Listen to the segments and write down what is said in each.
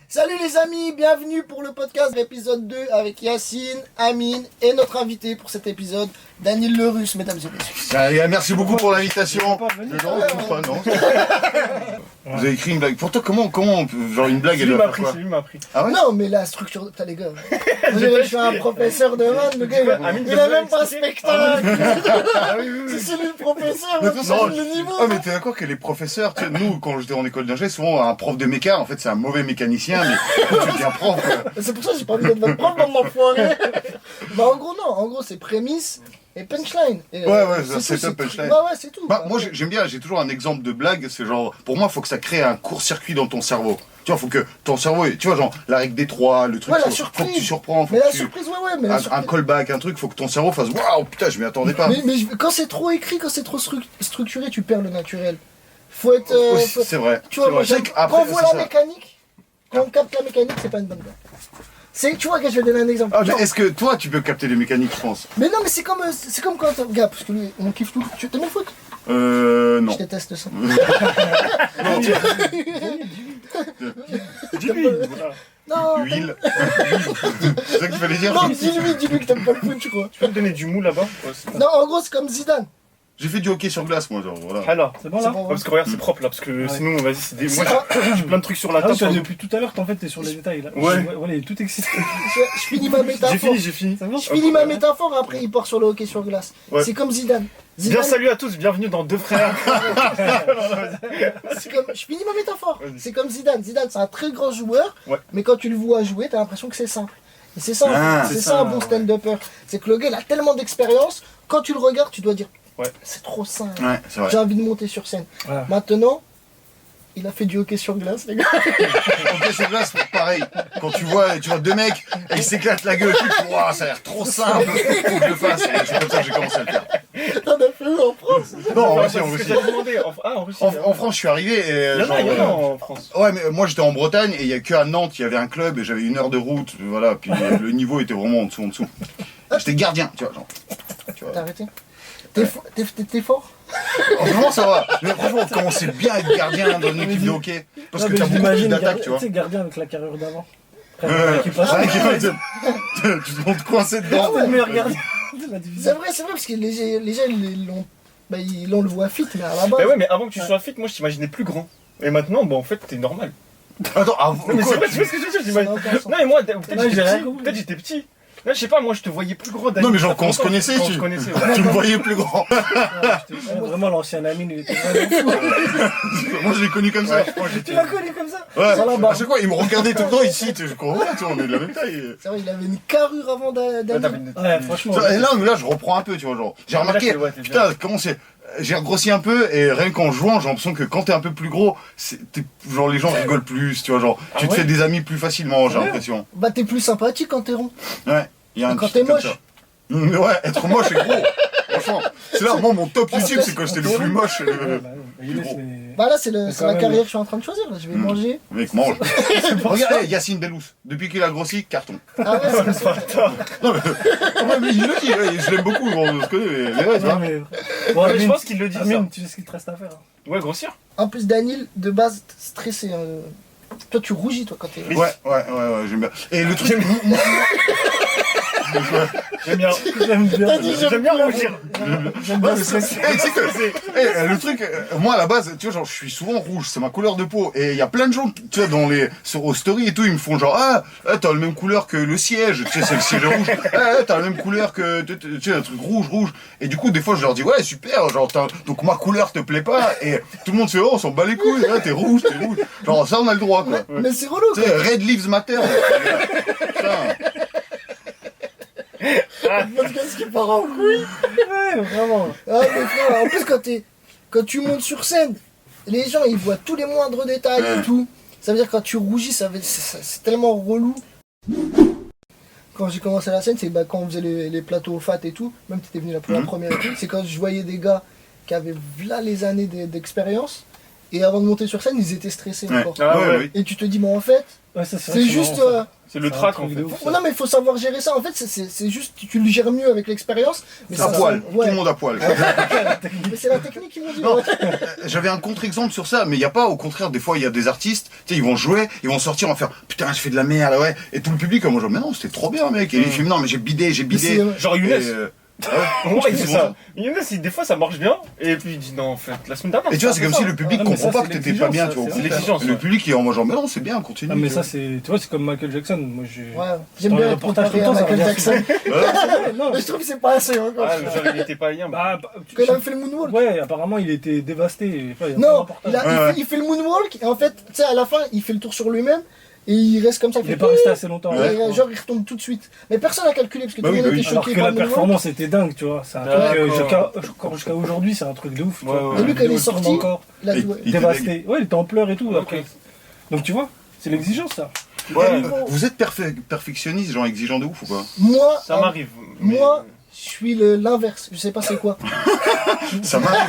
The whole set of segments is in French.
Salut les amis, bienvenue pour le podcast épisode 2 avec Yacine, Amine et notre invité pour cet épisode, Daniel Le Russe, mesdames et messieurs. Merci beaucoup pour l'invitation. Non. Vous avez écrit une blague. Pour toi, comment genre une blague, C'est elle lui doit m'a faire appris, quoi? c'est lui m'a appris. Ah ouais? Non mais la structure, putain les gars, je suis un professeur de maths, le gars il a même pas un spectacle. Ah oui, oui, oui. C'est celui le professeur, Mais mais non, c'est le niveau. Ah mais t'es d'accord que les professeurs, tu sais, nous quand j'étais en école d'ingé, souvent un prof de méca, en fait c'est un mauvais mécanicien, mais tu deviens prof. C'est pour ça que j'ai pas envie d'être votre prof dans mon foiré. Bah en gros non, en gros c'est prémisse et punchline. Et, Ouais, c'est c'est tout, top punchline. Bah ouais c'est tout. Bah, moi j'aime bien, j'ai toujours un exemple de blague, c'est genre, pour moi faut que ça crée un court-circuit dans ton cerveau. Tu vois, faut que ton cerveau, tu vois, genre la règle des trois, le truc, Ouais, la faut que surprise. tu surprends, faut Mais que la tu... surprise, ouais, mais la un surprise. callback, un truc, faut que ton cerveau fasse waouh, putain, je m'y attendais pas. Mais quand c'est trop écrit, quand c'est trop structuré, tu perds le naturel. Faut être. C'est vrai. Tu vois, c'est moi, vrai. j'aime- Après, quand on voit c'est la ça. mécanique, quand on capte la mécanique, c'est pas une bonne blague. Tu vois, que je vais donner un exemple. Ah, mais Genre- est-ce que toi tu peux capter les mécaniques, je pense? mais non, mais c'est comme quand. Regarde, parce que lui, on kiffe tout. Tu t'aimes le foot? Non. Je déteste ça. Dis-lui. Voilà. Non, Huile. C'est ça que tu fallait dire? non, dis-lui que t'aimes pas le foot, tu crois. Tu peux me donner du mou là-bas? Ouais, c'est bon. Non, en gros, c'est comme Zidane. J'ai fait du hockey sur glace, moi, genre, voilà. Alors, C'est bon C'est là bon, ouais, parce que regarde, c'est propre là, parce que sinon, vas-y, c'est des. Moi, j'ai plein de trucs sur la Ah, table. toi, depuis tout à l'heure, en fait, t'es sur les détails là. Ouais. Voilà, il est tout excité. Je finis ma métaphore. J'ai fini. C'est bon Je finis ma métaphore, après il part sur le hockey sur glace. Ouais. C'est comme Zidane. Bien, salut à tous, bienvenue dans Deux Frères. C'est comme, je finis ma métaphore. Vas-y. C'est comme Zidane. Zidane, c'est un très grand joueur, Ouais. mais quand tu le vois jouer, t'as l'impression que c'est simple. Et c'est ça, Ah, c'est c'est ça ça, un bon ouais. stand-upper. C'est que le gars, il a tellement d'expérience, quand tu le regardes, tu dois dire, Ouais. c'est trop simple. Ouais, c'est vrai. J'ai envie de monter sur scène. Voilà. Maintenant, il a fait du hockey sur glace, les gars. Hockey sur glace, pareil. Quand tu vois deux mecs, et ils s'éclatent la gueule, tu te dis, waouh, ça a l'air trop simple, faut que je le fasse. Et c'est comme ça que j'ai commencé à le faire. T'en as fait où en France? Non, en Ouais, Russie, en c'est ce que Russie. j'allais demander. En Russie. En France, je suis arrivé et. Il y en a, en France. Ouais, mais moi j'étais en Bretagne et il y a que à Nantes, il y avait un club et j'avais 1 heure de route, voilà, puis le niveau était vraiment en dessous. J'étais gardien, tu vois, genre. Tu vois. T'as arrêté? T'es fort? Oh, vraiment ça va. Mais franchement, on commençait bien à être gardien dans une équipe de hockey. Parce Non, que mais t'as je beaucoup l'imagine, d'attaques, tu vois. Tu sais, gardien avec la carrure d'avant. Ouais, Qui passe. c'est vrai que tu te coincer dedans. C'est le meilleur gardien de la division. C'est vrai, parce que les gens, ils l'ont. Bah, on le voit fit, mais à la base. Mais ouais, mais avant que tu sois fit, moi je t'imaginais plus grand. Et maintenant, bon, en fait, t'es normal. Attends, avant, Non, mais quoi, c'est vrai, tu vois ce que je veux dire, j'imagine. Ça n'a aucun sens. Non, mais moi, peut-être Ouais, j'ai j'étais rien petit. compris. Peut-être j'étais petit. Là, je sais pas, moi je te voyais plus gros. Non, mais genre quand on se connaissait, quand on tu se connaissait, ouais. tu me voyais plus grand. Vraiment, l'ancien Amine, il était vraiment fou. Moi je l'ai connu comme ça. Ouais, je crois que Tu j'étais. l'as connu comme ça? Ouais, Ça, là-bas. à chaque fois, il me regardait tout le temps ici, tu sais, je crois, ouais, tu vois, on est de la même taille. C'est vrai, il avait une carrure avant Ouais, d'aller. t'avais une- Ouais, franchement. Et là, je reprends un peu, tu vois, genre. J'ai Ah, mais là, remarqué, ouais, t'es putain, comment c'est. J'ai regrossi un peu et rien qu'en jouant, j'ai l'impression que quand t'es un peu plus gros, genre les gens rigolent plus, tu vois, genre Ah tu te ouais fais des amis plus facilement, j'ai Ouais. l'impression. Bah, t'es plus sympathique quand t'es rond. Ouais, il y a un Et quand petit t'es truc comme moche. ça. Ouais, être moche et gros. Franchement, c'est là, moi, mon top YouTube, c'est quand j'étais le plus moche. Ouais, bah, oui. Il est, gros. c'est- Bah là, c'est Mais c'est quand la même. carrière que je suis en train de choisir. Là. Je vais manger. Mec, mange. pour Regarde, ça. Yacine Bellous, depuis qu'il a grossi, carton. Ah ouais, c'est ça. Non, mais il le dit, ouais, je l'aime beaucoup, on se connaît, mais ouais, tu Non, vois. mais. Ouais, Bon, mais je Amine, pense qu'il le dit, ça. Amine, tu sais ce qu'il te reste à faire. Ouais, grossir. En plus, Daniel, de base, stressé. Toi, tu rougis, toi, quand t'es. Ouais, j'aime bien. Et le truc, moi, J'aime bien. J'aime bien. T'as dit, J'aime bien rougir. J'aime bien Ouais, le c'est- stress. tu sais que, le truc, moi à la base, tu vois, genre, je suis souvent rouge, c'est ma couleur de peau. Et il y a plein de gens, tu vois, aux stories et tout, ils me font genre, t'as la même couleur que le siège, tu sais, c'est le siège rouge. T'as la même couleur que, tu sais, un truc rouge. Et du coup, des fois, je leur dis, ouais, super, genre, donc ma couleur te plaît pas. Et tout le monde fait, oh, on s'en bat les couilles, t'es rouge. Genre, ça, on a le droit, quoi. Mais c'est relou, Tu quoi. sais, Red Lives Matter. Putain. Parce que ce qui part en couille. Ouais, vraiment. Ah, mais frère, en plus, quand tu montes sur scène, les gens, ils voient tous les moindres détails et tout. Ça veut dire, quand tu rougis, c'est tellement relou. Quand j'ai commencé la scène, c'est bah, quand on faisait les plateaux fat et tout, même si t'étais venu pour la première et tout, c'est quand je voyais des gars qui avaient là les années d'expérience Et avant de monter sur scène, ils étaient stressés Ouais. encore. Ah Ouais, ouais. oui. Et tu te dis, mais en fait, Ouais, ça, c'est c'est vrai que juste. marrant, ça. C'est le C'est un trac truc en fait. de ouf, ça. Non, mais il faut savoir gérer ça. En fait, c'est juste, tu le gères mieux avec l'expérience. Mais À ça, poil, ouais. tout le monde à poil. Mais c'est la technique qu'ils m'ont dit. Non. ouais. J'avais un contre-exemple sur ça, mais il y a pas, au contraire, des fois, il y a des artistes, tu sais, ils vont jouer, ils vont sortir, on va faire, putain, je fais de la merde, ouais. Et tout le public, comme moi, genre, mais non, c'était trop bien, mec. Et les films, non, mais j'ai bidé. Mais c'est, Genre Et, Younes. ouais, Ouais, c'est c'est ça. Younes, des fois ça marche bien, et puis il dit non, en fait, la semaine dernière. Et tu vois, c'est comme si le public Ah, mais comprend ça, pas que c'est t'étais pas bien, l'exigence, tu vois. ça, C'est l'exigence. Le Ouais. public, il est en mode genre, mais non, c'est bien, continue. Ah, mais tu ça, vois. c'est. Tu vois, c'est comme Michael Jackson. Moi, j'ai. Ouais, j'aime Dans bien les être reportages comparé tout à le temps, ça Michael revient Jackson. Non, Mais je trouve que c'est pas assez encore. Ah, genre il était pas bien. bah, Quand il a fait le moonwalk. ouais, apparemment, il était dévasté. Enfin, il y a Non, plein de il, reportages. il fait le moonwalk et en fait, tu sais, à la fin, il fait le tour sur lui-même et il reste comme ça. Il fait est pas resté assez longtemps. et, ouais. genre, il retombe tout de suite. Mais personne n'a calculé parce que Bah tout le oui, monde bah était oui. Alors choqué que par la le moonwalk. performance était dingue, tu vois. C'est un truc. D'accord. Jusqu'à aujourd'hui, c'est un truc de ouf. tu Ouais, vois. ouais. Et lui, quand il est tourne sorti, encore il a Et- dit, ouais. il était dévasté. Ouais, il était en pleurs et tout. Ok. Après. Donc, tu vois, c'est l'exigence, ça. Ouais, Vous êtes perfectionniste, genre exigeant de ouf ou pas? Moi, ça m'arrive. mais- moi, je suis l'inverse. Je sais pas c'est quoi. Ça m'arrive.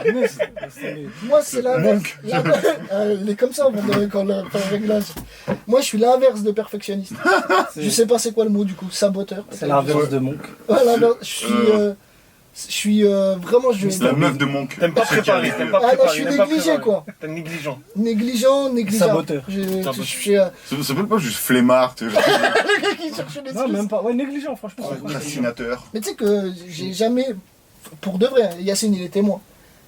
Mais c'est- Moi, c'est l'inverse. Elle est comme ça quand on fait un réglage. Moi, je suis l'inverse de perfectionniste. c'est- Je sais pas c'est quoi le mot du coup. Saboteur. C'est l'inverse de Monk. Voilà, non, je suis vraiment La meuf de Monk. T'aimes pas préparer, t'aimes pas Ah non, préparer. je suis t'aimes pas négligé préparer. quoi. T'es négligent. Négligent. Saboteur. Je suis Ça s'appelle pas juste flemmard, tu vois, le gars qui cherche une Non, excuse. même pas. Ouais, négligent, franchement. c'est cool. procrastinateur. Mais tu sais que j'ai jamais, pour de vrai, Yacine il est témoin.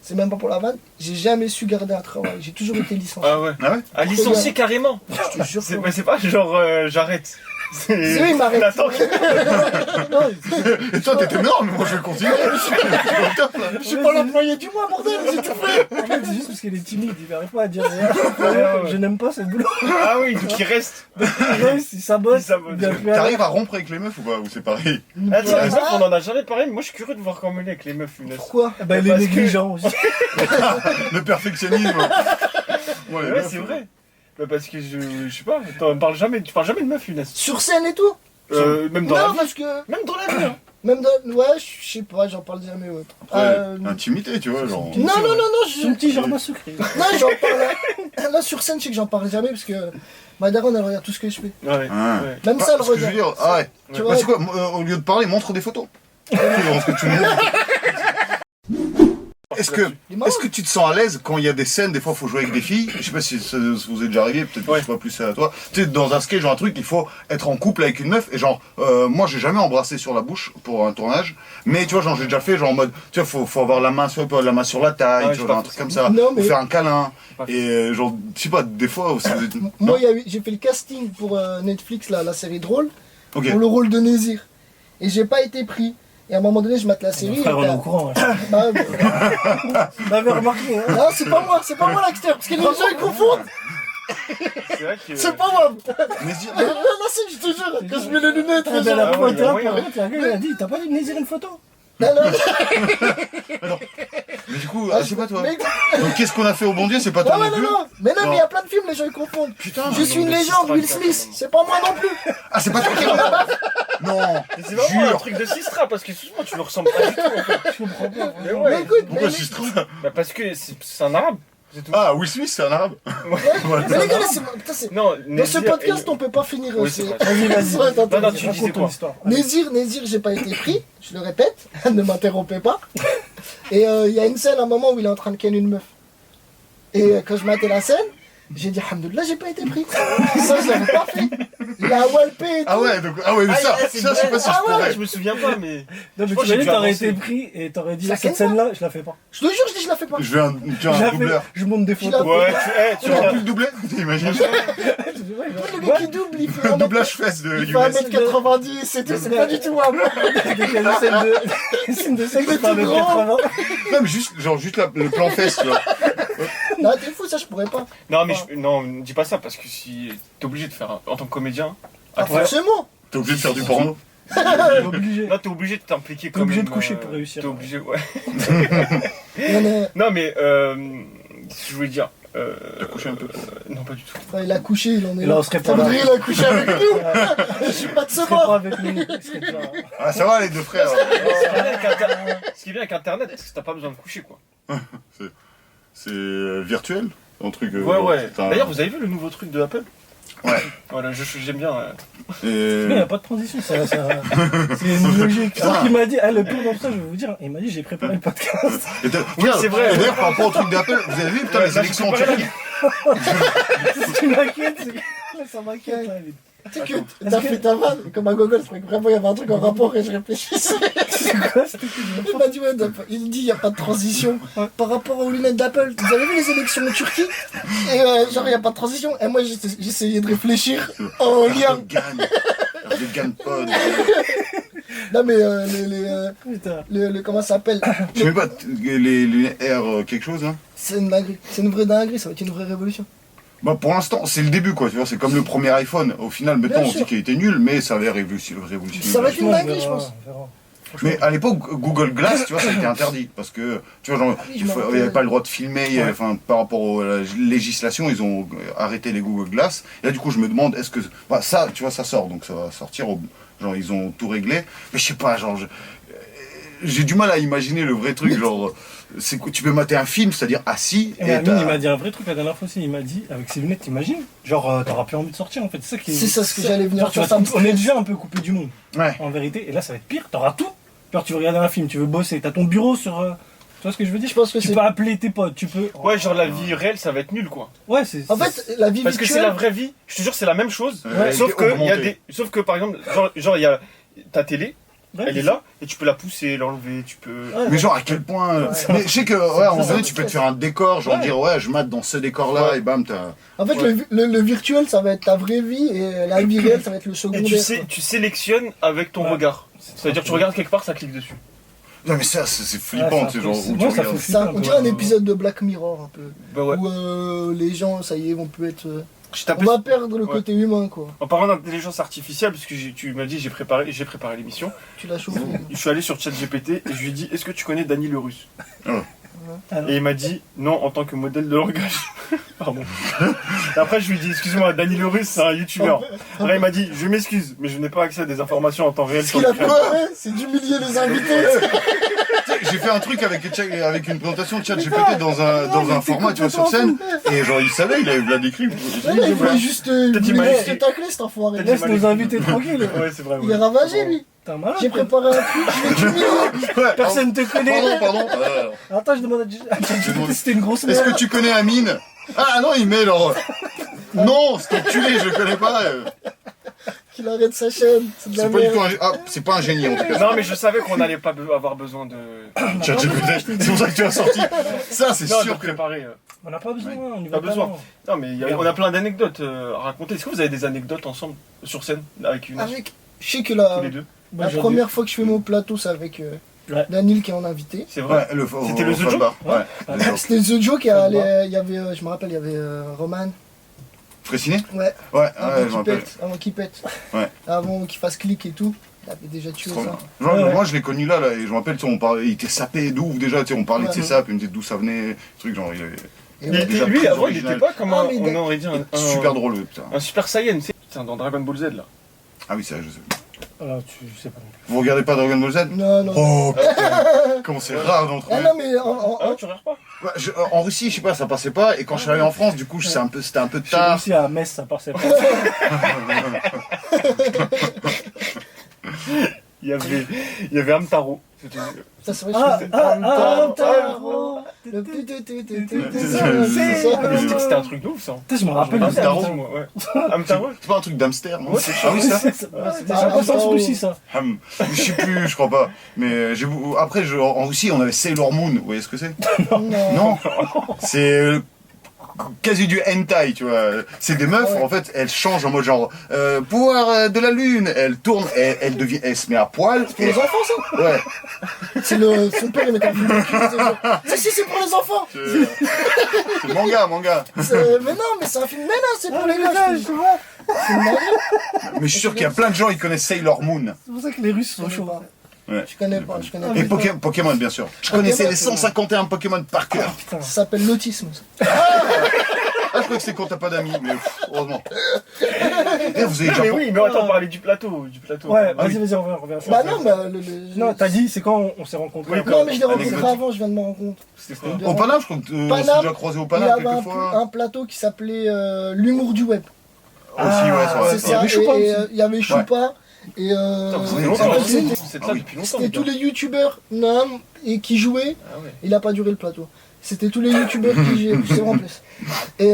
C'est même pas pour la vanne. J'ai jamais su garder un travail. J'ai toujours été licencié. Ah ouais. Ah ouais? À licencier carrément. Je te jure. Mais c'est pas genre j'arrête. C'est eux, ils m'arrêtent. Attends, Non, Et toi, t'étais énorme, mais moi je vais continuer. je suis pas l'employé du mois, bordel, j'ai tout fait. En fait, c'est juste parce qu'il est timide, il n'arrive pas à dire rien. Ouais. Je n'aime pas ce boulot. Ah oui, donc il reste. Il sabote. Il sabote. il a plus à- T'arrives à rompre avec les meufs ou pas? Ou c'est pareil? Ah tiens, les meufs, on en a jamais parlé, mais moi je suis curieux de voir comment il est avec les meufs, Younes. Pourquoi Eh ben, il est Parce que- négligent aussi. Le perfectionnisme. Ouais, les Ouais, meufs, c'est vrai. Bah parce que je sais pas, tu parles jamais de meufs, Younes. Sur scène et tout Même dans la Non, vie. parce que. Même dans la vie. Hein. Même dans. Ouais, je sais pas, j'en parle jamais autre. Ouais, intimité, tu vois, genre. Non, Son petit jardin secret. Non, j'en parle. Là, sur scène, je sais que j'en parle jamais parce que ma daronne, elle regarde tout ce que je fais. Ouais. Ah. Ouais. Même Bah, ça, elle ce que je veux regarde. dire, ah ouais. Tu Bah, vois, c'est quoi, au lieu de parler, montre des photos. Tu vois, ce que tu montres. Est-ce que tu te sens à l'aise quand il y a des scènes, des fois il faut jouer avec des filles, je sais pas si ça vous est déjà arrivé, peut-être que Ouais. c'est pas plus à toi, tu sais dans un sketch, genre un truc, il faut être en couple avec une meuf, et genre, moi j'ai jamais embrassé sur la bouche pour un tournage, mais tu vois, genre j'ai déjà fait, genre en mode, tu vois, faut avoir la main sur la taille, Ouais, tu je vois, sais un pas, truc comme ça, Non, faut mais- faire un câlin, Pas et genre, je sais pas, des fois, si vous êtes... Moi, j'ai fait le casting pour Netflix, là, la série Drôle, Ok. pour le rôle de Nézir. Et j'ai pas été pris. Et à un moment donné, je mate la Mon série. frère, et on est t'as- au courant. Bah, ouais. Vous avez remarqué, hein. Non, c'est pas moi l'acteur, parce que les gens ils confondent. C'est vrai que. C'est pas moi. Mais si- Non, si, je te jure, quand je mets les lunettes, Ah, je- ben, la Ah fois, ouais, t'es là ouais, pour ouais. rien, t'as un gars, il a dit, t'as pas dit de Nézir une photo? Non, non, Mais du coup, ah, c'est pas toi. mais- Donc qu'est-ce qu'on a fait au bon Dieu, c'est pas toi Non, non non, plus. non. Mais non, Non. mais il y a plein de films, les gens ils confondent. Putain, Je suis une mais légende, c'est Will pas Smith. ça. C'est pas moi non plus. ah c'est pas toi qui Non, Mais c'est vraiment un jure. truc de Sistra parce que souvent tu le ressembles pas du tout en fait. Je comprends pas. Mais ouais. Mais écoute, Pourquoi mais, je suis Bah parce que c'est un arabe. C'est tout. Ah, Will Smith, c'est un arabe. mais les gars, putain, c'est. Non, Dans ce podcast, on peut pas finir. Oui, c'est- c'est vrai. Vas-y, Ouais, attends, Non, non, attends. tu Raconte disais ton quoi histoire. Nézir, j'ai pas été pris, je le répète, ne m'interrompez pas. Et il y a une scène, un moment où il est en train de ken une meuf. Et quand je matais la scène, j'ai dit, alhamdoulilah, j'ai pas été pris. Ça, je l'avais pas fait. Il a walpé et tout. Ah ouais, donc, ah ouais, mais ça, c'est ça, je sais pas si Ah je ouais, pourrais. Je me souviens pas, mais. Non, mais Je pense que j'ai t'imagines, dû t'aurais avancer. été pris et t'aurais dit, Ça cette ken scène-là, je la fais pas. Je te jure, je dis, je la fais pas. Je vais tu as Je un la fais, doubleur. je monte des Je photos. la- Ouais, Tu aurais pu le doubler T'imagines Le mec qui double, il fait Le 1m90, doublage fesse de il fait Younes. 1m90, c'est pas du tout à moi. Dès qu'il y a des scènes de sexe, Mais c'est pas tout avec grand. 80. Non, mais juste, genre, juste le plan fesse, tu vois. Non, t'es fou, ça, je pourrais pas. Non, mais non, dis pas ça parce que si t'es obligé de faire en tant que comédien. Ah, ouais. forcément. T'es obligé de faire du porno. Obligé. Là, t'es obligé de t'impliquer T'es quand même. obligé de coucher pour réussir. T'es obligé, ouais. Il, y en a- Non, mais ce que je voulais dire. T'as couché un peu. Non, pas du tout. Enfin, il a couché, il en est Et là, on serait Ça pas veut là. dire, il a couché avec nous. Je suis pas de Il ce serait pas bord. avec nous. Il serait déjà- Ah, ça va, les deux frères. Ce qui est bien avec Internet, c'est que t'as pas besoin de coucher, quoi. C'est virtuel, un truc. Ouais. putain. D'ailleurs, vous avez vu le nouveau truc de Apple? Ouais. Voilà, j'aime bien. Mais il n'y a pas de transition, c'est une logique. C'est ce qu'il m'a dit, le pire dans ça, je vais vous dire, il m'a dit j'ai préparé le podcast. Oui, c'est vrai. Et d'ailleurs, par rapport au truc d'Apple, vous avez vu, putain, Ouais, les là, élections en je suis pas Turquie. Tu m'inquiètes, ça m'inquiète. Là, Tu sais que t'as fait ta vanne, comme à Google, c'est vrai que vraiment il y avait un truc en rapport et je réfléchissais. c'est quoi ce truc? Il m'a dit, ouais, il dit, il n'y a pas de transition. Par rapport aux lunettes d'Apple, vous avez vu les élections en Turquie? Et genre, il n'y a pas de transition. Et moi, j'essayais de réfléchir en lien. Erdogan pod. Non, mais Putain. comment ça s'appelle? Je sais même pas, les R quelque chose, hein. C'est une dinguerie. C'est une vraie dinguerie, ça va être une vraie révolution. Bah pour l'instant, c'est le début quoi, tu vois, c'est comme le premier iPhone. Au final, mettons, Bien on sûr. dit qu'il était nul, mais ça avait révolutionné. Ça va être une On dinguerie, je verra, pense. on verra. Mais à l'époque, Google Glass, tu vois, ça a été interdit. Parce que, tu vois, genre, oui, il je m'en n'y rappelle. avait pas le droit de filmer. Enfin, par rapport à la législation, ils ont arrêté les Google Glass. Et là, du coup, je me demande, est-ce que. Bah, ça, tu vois, ça sort. Donc, ça va sortir. Genre, ils ont tout réglé. Mais je sais pas, genre. J'ai du mal à imaginer le vrai truc. Genre, c'est que tu peux mater un film, c'est-à-dire assis. Et Amine, il m'a dit un vrai truc la dernière fois aussi. Il m'a dit, avec ses lunettes, t'imagines? Genre, t'auras plus envie de sortir en fait. C'est ça qui est. C'est ça ce que j'allais venir Genre, tu sur vas ça. on est déjà un peu coupé du monde, Ouais. en vérité. Et là, ça va être pire. T'auras tout. Genre, tu veux regarder un film, tu veux bosser. T'as ton bureau sur. Tu vois ce que je veux dire? Je pense que Tu c'est. peux appeler tes potes. Tu peux. Ouais, genre la vie réelle, ça va être nul quoi. Ouais, c'est. En fait, la vie Parce que c'est la virtuelle. vraie vie, je te jure, c'est la même chose. Ouais, sauf que, augmenté. sauf que par exemple, genre il y a ta télé, Ouais, elle est là, et tu peux la pousser, l'enlever, tu peux. Ouais, Mais genre à quel point. Mais je sais que, ouais, à un moment donné, tu peux te faire un décor, genre Ouais. dire, ouais, je mate dans ce décor-là, Ouais. et bam, t'as. En fait, Ouais. le virtuel, ça va être ta vraie vie et la vie réelle, ça va être le Et secondaire. tu sélectionnes avec ton Ouais. regard. C'est-à-dire, tu regardes quelque part, ça clique dessus. Non, mais ça, c'est flippant, Ouais, c'est ça genre fait- où moi, tu ça regardes. fait- Ça, on dirait un épisode de Black Mirror un peu. Bah ouais. Où les gens, ça y est, vont peut être. Je On t'appelle. va perdre le Ouais. côté humain, quoi. En parlant d'intelligence artificielle, parce que tu m'as dit j'ai préparé l'émission, Tu l'as chauffé. je suis allé sur ChatGPT et je lui ai dit est-ce que tu connais Dany le Russe? Alors, Et il m'a dit non en tant que modèle de langage. Pardon. Et après je lui ai dit excuse-moi, Dany le Russe c'est un youtubeur. Là il m'a dit je m'excuse mais je n'ai pas accès à des informations en temps réel Ce sur qu'il le a créateur. préparé, c'est d'humilier les invités. Tu sais, j'ai fait un truc avec une présentation de chat GPT dans un format, tu vois, sur scène, et genre, il savait, il avait bien écrit. Il voulait juste te tacler, cet enfoiré. Peut-être laisse nos invités tranquilles. Ouais c'est vrai. Il est ravagé, lui. T'es un malade. J'ai préparé un truc, je vais t'humilier. Ouais, Personne te connaît. Pardon. Attends, je demande à ChatGPT si c'était une grosse Est-ce merde. que tu connais Amine? Ah non, il met genre. Non, c'est enculé, je le connais pas. Qu'il arrête sa chaîne. C'est de la C'est pas du merde. tout c'est pas un génie en tout cas. Non mais je savais qu'on n'allait pas avoir besoin de. Chat GPT, c'est pour ça que tu as sorti. Ça, c'est Non, de sûr que. préparer. On n'a pas besoin, on y Pas va besoin. pas. Non mais on a plein d'anecdotes à raconter. Est-ce que vous avez des anecdotes ensemble sur scène avec une Avec. Je sais que tous la les deux? Moi, la j'ai première fois que je fais mon plateau, c'est avec Ouais. Daniel qui est en invité. C'est vrai. Ouais, C'était le au The Joke bar. Ouais. Ouais. Le Joke. C'était The Joke et Ça me il y avait, je me rappelle, il y avait Roman. Fraissinet? Ouais, Ouais, avant je qu'il me rappelle. pète. Avant qu'il pète. Ouais. Avant qu'il fasse clic et tout. Il avait déjà tué Trop bien. ça. Genre, Ouais. moi je l'ai connu là, et je me rappelle, tu sais, on parlait, il était sapé d'ouf déjà, tu sais, on parlait de Ouais. ses sapes, il me disait d'où ça venait, truc genre, il est Et Il ouais. était- déjà lui très avant il original. était pas comme Ah, mais on aurait dit super drôle, putain. un super saiyan, tu sais, putain, dans Dragon Ball Z là. Ah oui, ça, je sais. Alors, tu sais pas non plus. Vous regardez pas Dragon Ball Z? Non, non. Oh putain, comment c'est rare d'en Ah trouver. non, mais Ah tu regardes pas? Ouais, en Russie, je sais pas, ça passait pas, et quand je suis allé en France, du coup, c'était un peu J'ai tard. réussi à Metz, ça passait pas. Il y avait Amtaro. C'était- ça c'est vrai. Ah, je Taro. Le petit- C'est ça. Mais je dis que c'était un truc de ouf ça. Putain, je me rappelle de ça. Amtaro, putain. moi, ouais. Amtaro? C'est pas un truc d'hamster, non? Ouais, Ah oui, ça? C'est pas ça en Russie, ça. Je sais plus, je crois pas. Mais après, en Russie, on avait Sailor Moon, vous voyez ce que c'est? Non. C'est quasi du hentai, tu vois. C'est des meufs, Ouais. en fait, elles changent en mode genre pouvoir de la lune. Elles tournent, elle se met à poil. Pour les enfants, ça. Ouais. C'est son père, il met un film de cul. C'est pour les enfants. C'est manga. Mais non, mais c'est un film. Mais non, c'est pour les gars. Je te vois. C'est une dinguerie. Mais je suis sûr qu'il y a plein de gens qui connaissent Sailor Moon. C'est pour ça que les Russes sont Je connais chauds. pas. Ouais. Je connais pas. Je connais Et pas. Pokémon, bien sûr. Je connaissais les 151 Pokémon par cœur. Ça s'appelle l'autisme. Ça. Ah, je crois que c'est quand t'as pas d'amis, mais heureusement. Et vous avez déjà Mais oui, mais attends, parler du plateau. Ouais, Ah oui. vas-y, on revient. Bah non, bah Non, t'as dit, c'est quand on s'est rencontrés. Oui, Non, mais je l'ai Anecdote. rencontré avant, je viens de me rendre compte. C'était quoi? Au Paname, je crois que on s'est Paname, déjà croisé au Il y Paname avait quelques fois. un plateau qui s'appelait l'humour du web. Aussi, ouais, c'est vrai. C'est Il y ça, avait Choupa et aussi. il y avait Choupa. Et Putain, vous avez en longtemps, fait, vous êtes là depuis longtemps. c'était les tous gars. les youtubeurs non, et qui jouaient. Ah ouais. Il a pas duré le plateau. C'était tous les youtubeurs qui jouaient. C'est vraiment plus. Et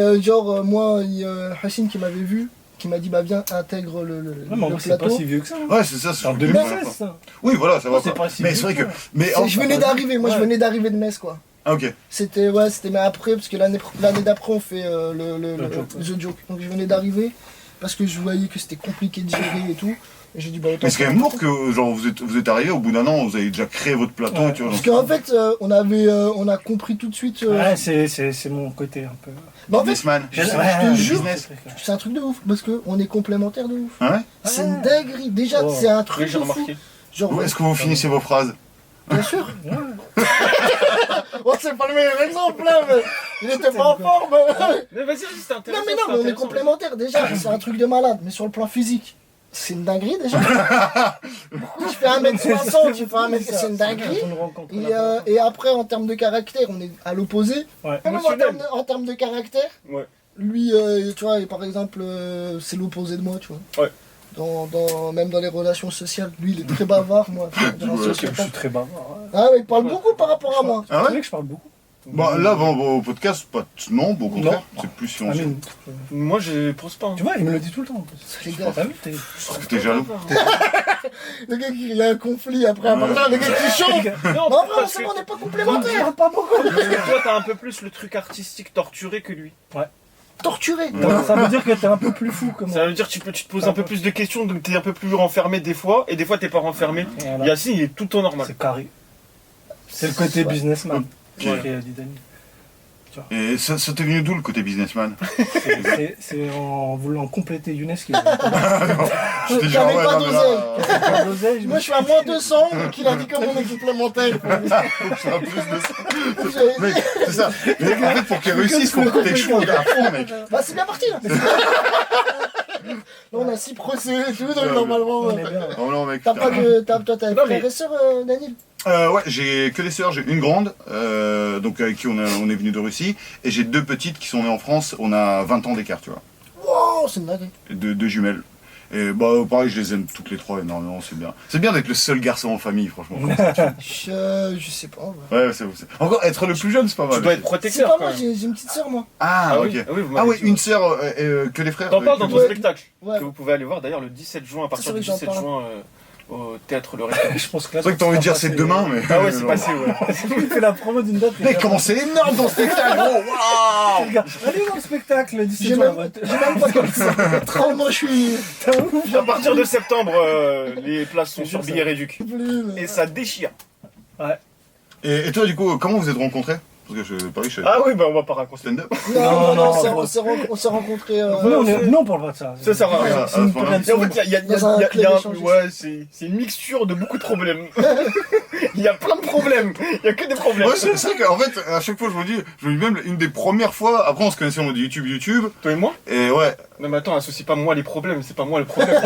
moi, il y a Hassine qui m'avait vu, qui m'a dit bah viens intègre le Non, mais en le vrai, c'est pas plateau. si vieux que ça. Ouais, c'est ça, C'est en c'est 2016, ça. Oui, voilà, ça va. C'est quoi. pas si Mais vieux c'est vrai que que. ça. Mais Je venais d'arriver, moi je Ouais. venais d'arriver de Metz quoi. Ah, ok. C'était mais après parce que l'année d'après on fait The Joke. Donc je venais d'arriver parce que je voyais que c'était compliqué de gérer et tout. Et j'ai dit bah autant. Mais c'est quand même lourd que genre vous êtes arrivé au bout d'un an, vous avez déjà créé votre plateau, Ouais. tu vois. Parce genre- qu'en fait on a compris tout de suite. Ouais, c'est mon côté un peu. Bah, en fait Businessman. je te jure, business. c'est un truc de ouf parce que on est complémentaires de ouf. Ah ouais. C'est une dinguerie. Déjà Oh. c'est un Oui, truc j'ai de fou. remarqué. Genre Où est-ce que vous finissez vos phrases? bien sûr. Ouais. Bon c'est pas le meilleur exemple là, mais il était pas en forme. Mais vas-y, c'était Non intéressant. mais non, mais on est complémentaires déjà, c'est un truc de malade, mais sur le plan physique, c'est une dinguerie déjà. Je fais 1m60, tu fais 1m, c'est une dinguerie. On nous rencontre Et, là-bas. et après en termes de caractère, on est à l'opposé. Ouais. Même en termes de caractère, Ouais. lui, tu vois, par exemple, c'est l'opposé de moi, tu vois. Ouais. Même dans les relations sociales, lui il est très bavard, moi. Dans la Ouais, Je société. suis très bavard. Ah ouais, il parle beaucoup par rapport à moi. Ah C'est ouais? vrai que je parle beaucoup. Bah là, au podcast, pas non, au contraire, c'est plus silencieux. Amine, Moi, je pense pas. tu vois, il me le dit tout le temps en plus. Les gars, T'as vu, t'es- Je trouve que t'es jaloux. le gars il y a un conflit après, le gars qui chante. Non, Non, en vrai, parce c'est que bon, on n'est pas On complémentaires. parle pas beaucoup. toi, t'as un peu plus le truc artistique torturé que lui. Torturé. Ça veut dire que t'es un peu plus fou que Ça moi. veut dire que tu te poses un peu plus de questions, donc t'es un peu plus renfermé des fois, et des fois t'es pas renfermé. Voilà. Yacine, il est tout en normal. C'est carré. C'est le côté businessman. Ok. Qui a dit Dani. Et ça t'est venu d'où le côté businessman? C'est en voulant compléter Younes qui J'étais T'avais genre, ouais, pas non, mais d'oseille. Moi je suis à moins 200, donc il a dit comme on est complémentaires. ça va plus de ça. Mec, c'est ça. Mais en fait, pour qu'il réussisse, faut que t'aies chaud à fond, mec. Bah c'est bien parti là. Là, on a 6 procès et tout, donc Ouais, normalement. On est bien. Oh non, mec. T'as putain. pas de. Toi t'as Non, frère mais- et sœur, Daniel? Ouais, j'ai que des sœurs, j'ai une grande, donc avec qui on est venu de Russie, et j'ai deux petites qui sont nées en France, on a 20 ans d'écart, tu vois. Wow, c'est une dinguerie. Deux jumelles. Et bah pareil, je les aime toutes les trois énormément, c'est bien. C'est bien d'être le seul garçon en famille, franchement. Je sais pas. Ouais. Ouais, c'est encore être le plus jeune, c'est pas mal. Tu dois être C'est protecteur pas quand moi, même. j'ai une petite sœur moi. Ah, ok. oui, vous Ah m'avez oui, dit. une sœur que les frères. T'en parles dans que- ton Ouais. spectacle, Ouais. que vous pouvez aller voir d'ailleurs le 17 juin, à partir vrai du que j'en 17 parle. juin au théâtre Le Restant. Je pense que là, C'est vrai que t'as envie de dire c'est demain, mais. Ah ouais, c'est passé, ouais. Il fait la promo d'une date. Mec, comment c'est énorme dans ce spectacle, gros. Waouh. Regarde, allez voir le spectacle, le 17 J'ai juin. même pas comme ça. Tellement je suis. À partir de septembre, les places sont sur billets réduits. Et ça déchire. Et toi, du coup, comment vous êtes rencontrés? Parce que pareil, je Ah oui, bah on va pas raconter. stand-up. Non, non, on s'est rencontrés. Non, on parle pas de ça. Ça sert à rien. C'est une Ah, période Et en sombre. fait, il y a ouais, c'est une mixture de beaucoup de problèmes. Il y a plein de problèmes. Il y a que des problèmes. Ouais, c'est vrai qu'en fait, à chaque fois, je me dis même une des premières fois, après on se connaissait en mode YouTube, Toi et moi? et ouais, Non mais attends, associe pas moi les problèmes, c'est pas moi le problème.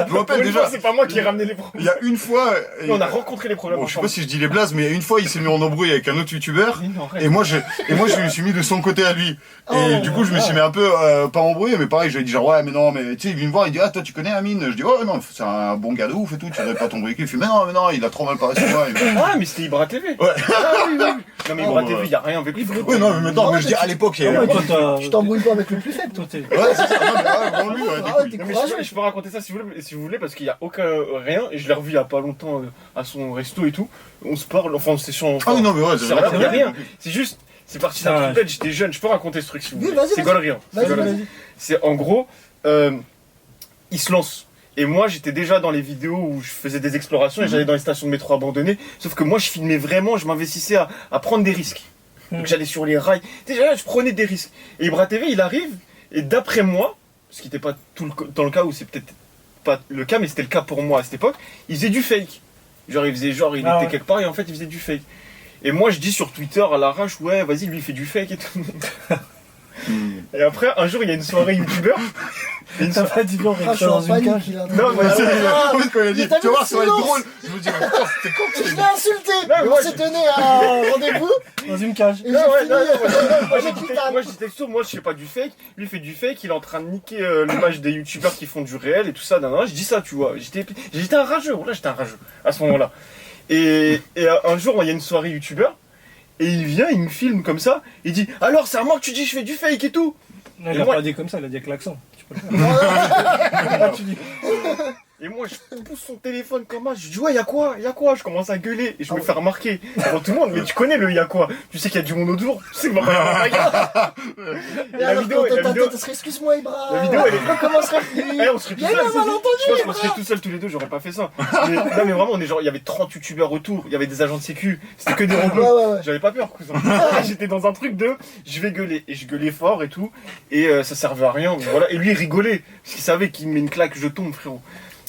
je me rappelle Pour une fois, déjà, c'est pas moi qui ai ramené les il problèmes. y a une fois, et- On a rencontré les problèmes. bon, je sais pas ensemble. si je dis les blazes, mais il y a une fois, il s'est mis en embrouille avec un autre youtubeur, Mais non, arrête. et moi, je me suis mis de son côté à lui. Et du coup, je me suis mis un peu, pas embrouillé, mais pareil, je lui ai dit genre, ouais, mais non, mais tu sais, il vient me voir, il dit, ah, toi, tu connais Amine? Je dis, oh, non, c'est un bon gars de ouf et tout, tu devrais pas t'embrouiller avec lui. Il fait, mais non, il a trop mal parlé sur moi. Ah, mais c'était Ibra TV. Ouais. Ah oui, oui. Non mais Oh, Ibra ouais. TV, y a rien avec lui. Ouais, non, mais maintenant, mais je dis, à l'époque, il y Ah avait. ouais, toi, t'as- Je t'embrouille pas avec le plus faible, toi. toi, t'es- Ouais, c'est ça, non, mais ouais, bon, lui, ouais, Ah ouais, t'es Non, mais courageux. je peux raconter ça si vous voulez, parce qu'il y a aucun rien, et je l'ai revu il y a pas longtemps à son resto et tout. On se parle, enfin c'est chiant. Ah oui, non, mais ouais, C'est rien, y a rien. C'est juste, c'est parti d'un Ah, truc bête, j'étais jeune, je peux raconter ce truc si vous Oui, voulez. vas-y, C'est vas-y. gaulerie, hein. C'est Vas-y, gaulerie. vas-y. C'est en gros, il se lance. Et moi, j'étais déjà dans les vidéos où je faisais des explorations et j'allais dans les stations de métro abandonnées. Sauf que moi, je filmais vraiment, je m'investissais à prendre des risques. Donc j'allais sur les rails. Déjà, je prenais des risques. Et Ibra TV, il arrive, et d'après moi, ce qui n'était pas dans le cas où c'est peut-être pas le cas, mais c'était le cas pour moi à cette époque, il faisait du fake. Genre, il faisait genre, il Ah était ouais. quelque part et en fait, il faisait du fake. Et moi, je dis sur Twitter à l'arrache, ouais, vas-y, lui, il fait du fake et tout. Et après, un jour, il y a une soirée youtubeur. T'as pas dit on Ah, je règle suis ça en dans une panique, cage. il est en train Non, de- mais c'est- Ah, Oui, quand il a dit, mais t'as tu vas voir, vu ça va être le silence drôle. Je me dis, mais putain, c'était quand Je tu l'ai insulté. mais On moi, s'est donné un rendez-vous Dans une cage. et Non, j'ai ouais, fini non, non, moi, avec Ethan. moi j'étais sourd, moi je fais pas du fake, lui il fait du fake, il est en train de niquer l'image des youtubeurs qui font du réel et tout ça, non, non, je dis ça, tu vois, j'étais un rageux, voilà, j'étais un rageux à ce moment-là. Et un jour, il y a une soirée youtubeur, et il vient, il me filme comme ça, il dit, alors c'est à moi que tu dis je fais du fake et tout. Non, Et il a moi- pas dit comme ça, il a dit avec l'accent. Tu peux le faire. Là, tu dis. Et moi je pousse son téléphone comme ça, je dis ouais y'a quoi, je commence à gueuler et je me fais remarquer devant tout le monde, mais tu connais le y'a quoi, tu sais qu'il y a du monde autour, tu sais que ma gueule. Et alors, excuse-moi, Ibra. La vidéo, elle est- On commencerait. Eh, on serait tout Il y a eu seul. un malentendu, Je pense qu'on serait tout seul tous les deux, j'aurais pas fait ça. Mais, non mais vraiment, on est genre, il y avait 30 youtubeurs autour, il y avait des agents de sécu, c'était que des Ouais, robots. ouais, ouais. J'avais pas peur, cousin. J'étais dans un truc de, je vais gueuler. Et je gueulais fort et tout. Et ça servait à rien. Mais voilà. Et lui, il rigolait. Parce qu'il savait qu'il me met une claque, je tombe, frérot.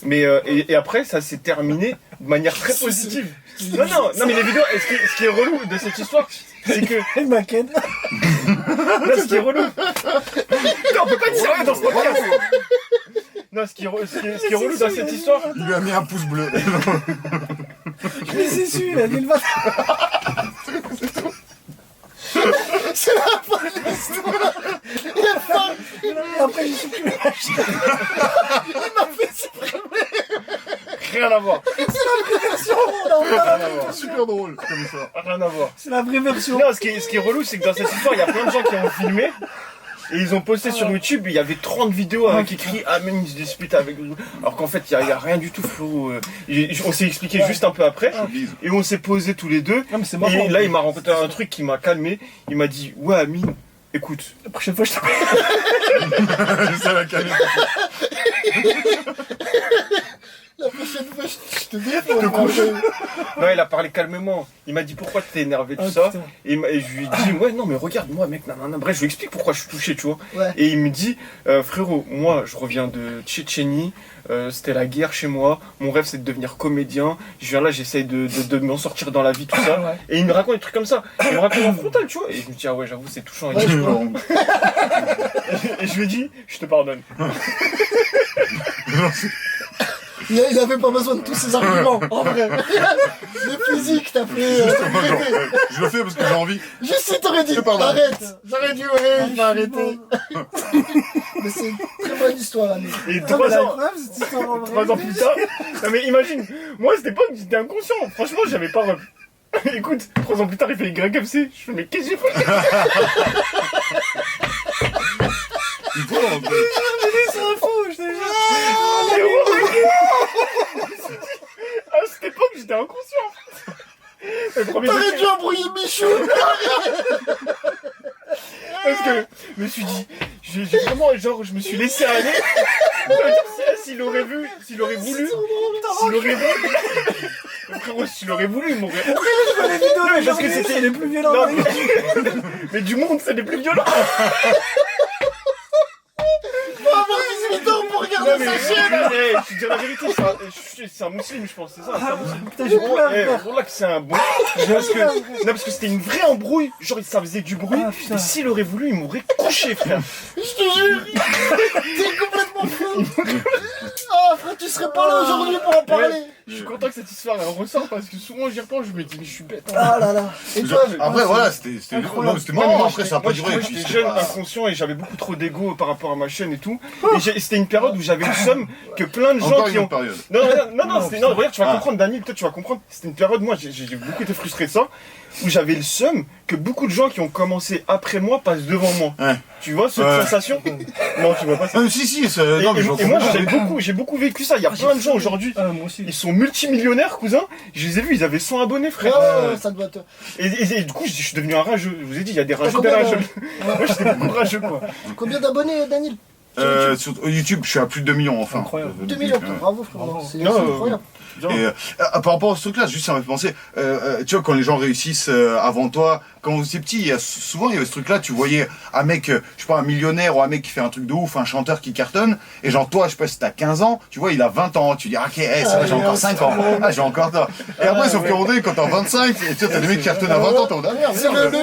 Mais et après, ça s'est terminé de manière très positive. Non, non, non, mais les vidéos, ce qui est relou de cette histoire, c'est que. Il m'a ken. Là, ce qui est relou. Non, on peut pas être sérieux dans ce podcast. Non, ce qui est relou dans cette histoire. Il lui a mis un pouce bleu. Je l'ai su, il a dit le bâtard. C'est la fin de l'histoire. La fin. Et après, je suis plus lâché. Rien à voir. Super drôle, comme ça. Rien à voir. C'est la vraie version. Non, ce qui est relou, c'est que dans cette histoire, il y a plein de gens qui ont filmé. Et ils ont posté sur YouTube, il y avait 30 vidéos avec écrit ah même ils se disputent avec. Alors qu'en fait, il y a rien du tout, Flo. On s'est expliqué juste un peu après. Et on s'est posé tous les deux. Non, mais c'est marrant. Et là, il m'a rencontré un truc qui m'a calmé. Il m'a dit ouais, Amine, écoute. La prochaine fois, je t'appelle. Ça va calmer. La prochaine fois, je te défends. Non, il a parlé calmement. Il m'a dit pourquoi t'es énervé, tout Ah, ça. putain. Et je lui ai dit, ouais, non, mais regarde-moi, mec, nanana. Bref, je lui explique pourquoi je suis touché, tu vois. Ouais. Et il me dit, frérot, moi, je reviens de Tchétchénie. C'était la guerre chez moi. Mon rêve, c'est de devenir comédien. Je viens là, j'essaye de m'en sortir dans la vie, tout ça. Ouais. Et il me raconte des trucs comme ça. Il me raconte en frontal, tu vois. Et je me dis, ah ouais, j'avoue, c'est touchant. Ouais, Et je lui ai dit, je te pardonne. Il avait pas besoin de tous ces arguments, en vrai. Le physique, t'as fait. Moi, genre, je le fais parce que j'ai envie. Juste si t'aurais dit, Je pardonne. arrête. J'aurais dit, ouais, il va arrêter. Mais c'est une très bonne histoire, Annie. Et Ah, mais 3 la ans. preuve, cette histoire en vrai. 3 ans plus tard, non mais imagine, moi à cette époque j'étais inconscient, franchement j'avais pas. Écoute, 3 ans plus tard il fait YFC, je fais mais qu'est-ce que j'ai fait? Il faut, en fait. C'est un fou, je te jure. À cette époque j'étais inconscient. Le premier T'aurais truc, dû embrouiller Michou. parce que je me suis dit, j'ai vraiment genre je me suis laissé aller. S'il aurait vu, s'il aurait voulu, frérot, s'il aurait voulu, il m'aurait. Les vidéos, Non, mais parce que c'était c'était les plus violents. Non, mais du monde, c'est les plus violents. Faut avoir 18 ans pour Non, regarder mais sa chaîne. je te dis la vérité, c'est un musulman, je pense, c'est ça. C'est un musulman. Putain, j'ai pleuré, frère. Voilà que c'est un bon. Parce que c'était une vraie embrouille, genre ça faisait du bruit. Ah, putain. Et s'il aurait voulu, il m'aurait couché, frère. Je te jure. T'es complètement fou. Ah, frère, tu serais pas là aujourd'hui pour en parler. Je suis content que cette histoire elle ressort parce que souvent j'y repense, je me dis, mais je suis bête. Hein. Ah là là. Et toi, Après, voilà, c'était Incroyable. non, c'était marrant. Après, ça a pas Moi, duré. moi, et puis j'étais c'était jeune, pas- inconscient et j'avais beaucoup trop d'ego par rapport à ma chaîne et tout. Et c'était une période où j'avais le seum que plein de gens Encore qui une ont. autre période. Non, c'était. Non, regarde, tu vas Ah. comprendre, Daniel, peut-être tu vas comprendre. C'était une période, moi, j'ai beaucoup été frustré de ça, où j'avais le seum que beaucoup de gens qui ont commencé après moi passent devant moi. Ouais. Tu vois cette Ouais. sensation? Non, tu vois pas ça. Si, ça- Et, non, mais et- j'en et moi, comprends. j'ai beaucoup vécu ça. Il y a plein de gens aujourd'hui. Ah, moi aussi. Ils sont multimillionnaires, cousin. Je les ai vus, ils avaient 100 abonnés, frère. Ah, ça doit te. Et du coup, je suis devenu un rageux. Je vous ai dit, il y a des rageux, des combien, rageux. Moi, j'étais beaucoup rageux, quoi. Combien d'abonnés, Daniel? Sur YouTube, je suis à plus de 2 millions enfin. Incroyable. 2 millions, Ouais. bravo frérot. Bravo. C'est Non, incroyable. Bien. Et par rapport à ce truc-là, juste ça m'a fait penser, tu vois, quand les gens réussissent avant toi, quand vous étiez petit, souvent il y avait ce truc-là, tu voyais un mec, je sais pas, un millionnaire ou un mec qui fait un truc de ouf, un chanteur qui cartonne, et genre toi, je sais pas si t'as 15 ans, tu vois, il a 20 ans, tu dis, ok, ça va, j'ai encore 5 ans, j'ai encore ça. Et après, sauf qu'à un moment donné, quand t'as 25, et tu vois, t'as des mecs qui cartonnent à 20 ans, t'es en mode, ah, C'est merde.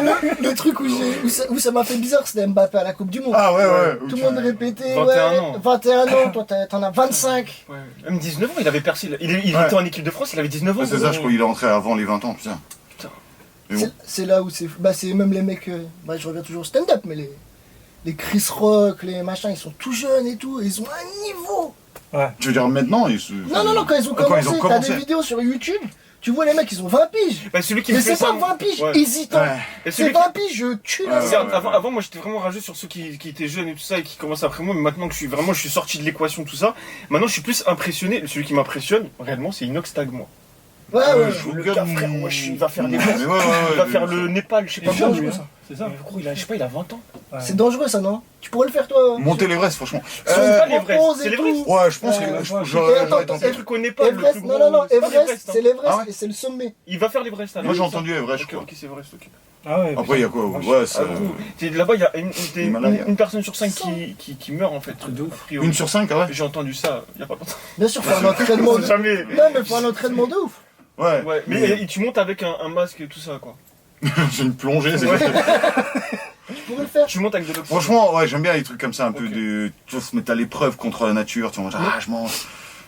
le truc où ça m'a fait bizarre, c'était Mbappé à la Coupe du Monde. Ah ouais. Tout le monde répétait, 21 ouais, ans. 21 ans, toi t'en as 25. Ouais. Même 19 ans, il avait percé. Il était en équipe de France, il avait 19 ans. C'est ça, je crois qu'il est entré avant les 20 ans, putain. Putain. Mais bon. C'est là où c'est. Bah, c'est même les mecs. Je reviens toujours au stand-up, mais les Chris Rock, les machins, ils sont tout jeunes et tout, et ils ont un niveau. Tu veux dire maintenant Non, quand ils ont commencé, t'as des vidéos sur YouTube, tu vois les mecs, ils ont 20 piges. Bah, celui qui Mais me fait c'est ça. pas 20 piges, Ouais. hésitant. Ouais. Et C'est celui 20 piges, je tue la Ouais, C'est- ouais. avant, moi j'étais vraiment rageux sur ceux qui étaient jeunes et tout ça et qui commençaient après moi, mais maintenant que je suis sorti de l'équation, tout ça, maintenant je suis plus impressionné. Celui qui m'impressionne réellement, c'est Inox Tag, moi. Ouais, Le gars, frère, moi il va faire des Mais courses, ouais, il va faire le Népal, je sais C'est pas quoi. dangereux, ça. C'est ça. Mais gros, je sais pas, il a 20 ans. Ouais. c'est dangereux ça, non? Tu pourrais le faire toi? Monter l'Everest, franchement. C'est pas l'Everest, propose c'est et l'Everest. tout. Ouais, je pense que Ouais, je- ouais. j'aurais Et attends, tenté. C'est le truc au Népal, le Everest, plus non, gros. C'est pas Everest, l'Everest, hein. c'est l'Everest Ah ouais et c'est le sommet. Il va faire l'Everest alors. Moi j'ai entendu Everest, je Ok, crois. ok, c'est Everest, ok. Ah ouais. Après, il y a quoi Ouais, Ah, ça. gros, là-bas, il y a Himalaya. une personne sur 5 qui meurt en fait. Truc de ouf. A priori. Une sur 5, ah ouais J'ai entendu ça il y a pas longtemps. Bien sûr, faut un entraînement de... Jamais. Non, mais faut un entraînement de ouf. Ouais. Ouais, mais tu montes avec un masque et tout ça quoi. C'est une plongée, c'est Ouais. Tu pourrais le faire. Tu montes avec de l'oxygène. Franchement, ouais, j'aime bien les trucs comme ça, un peu Ok. de. Tu vois, se mettre à l'épreuve contre la nature, tu vois, genre, je mange.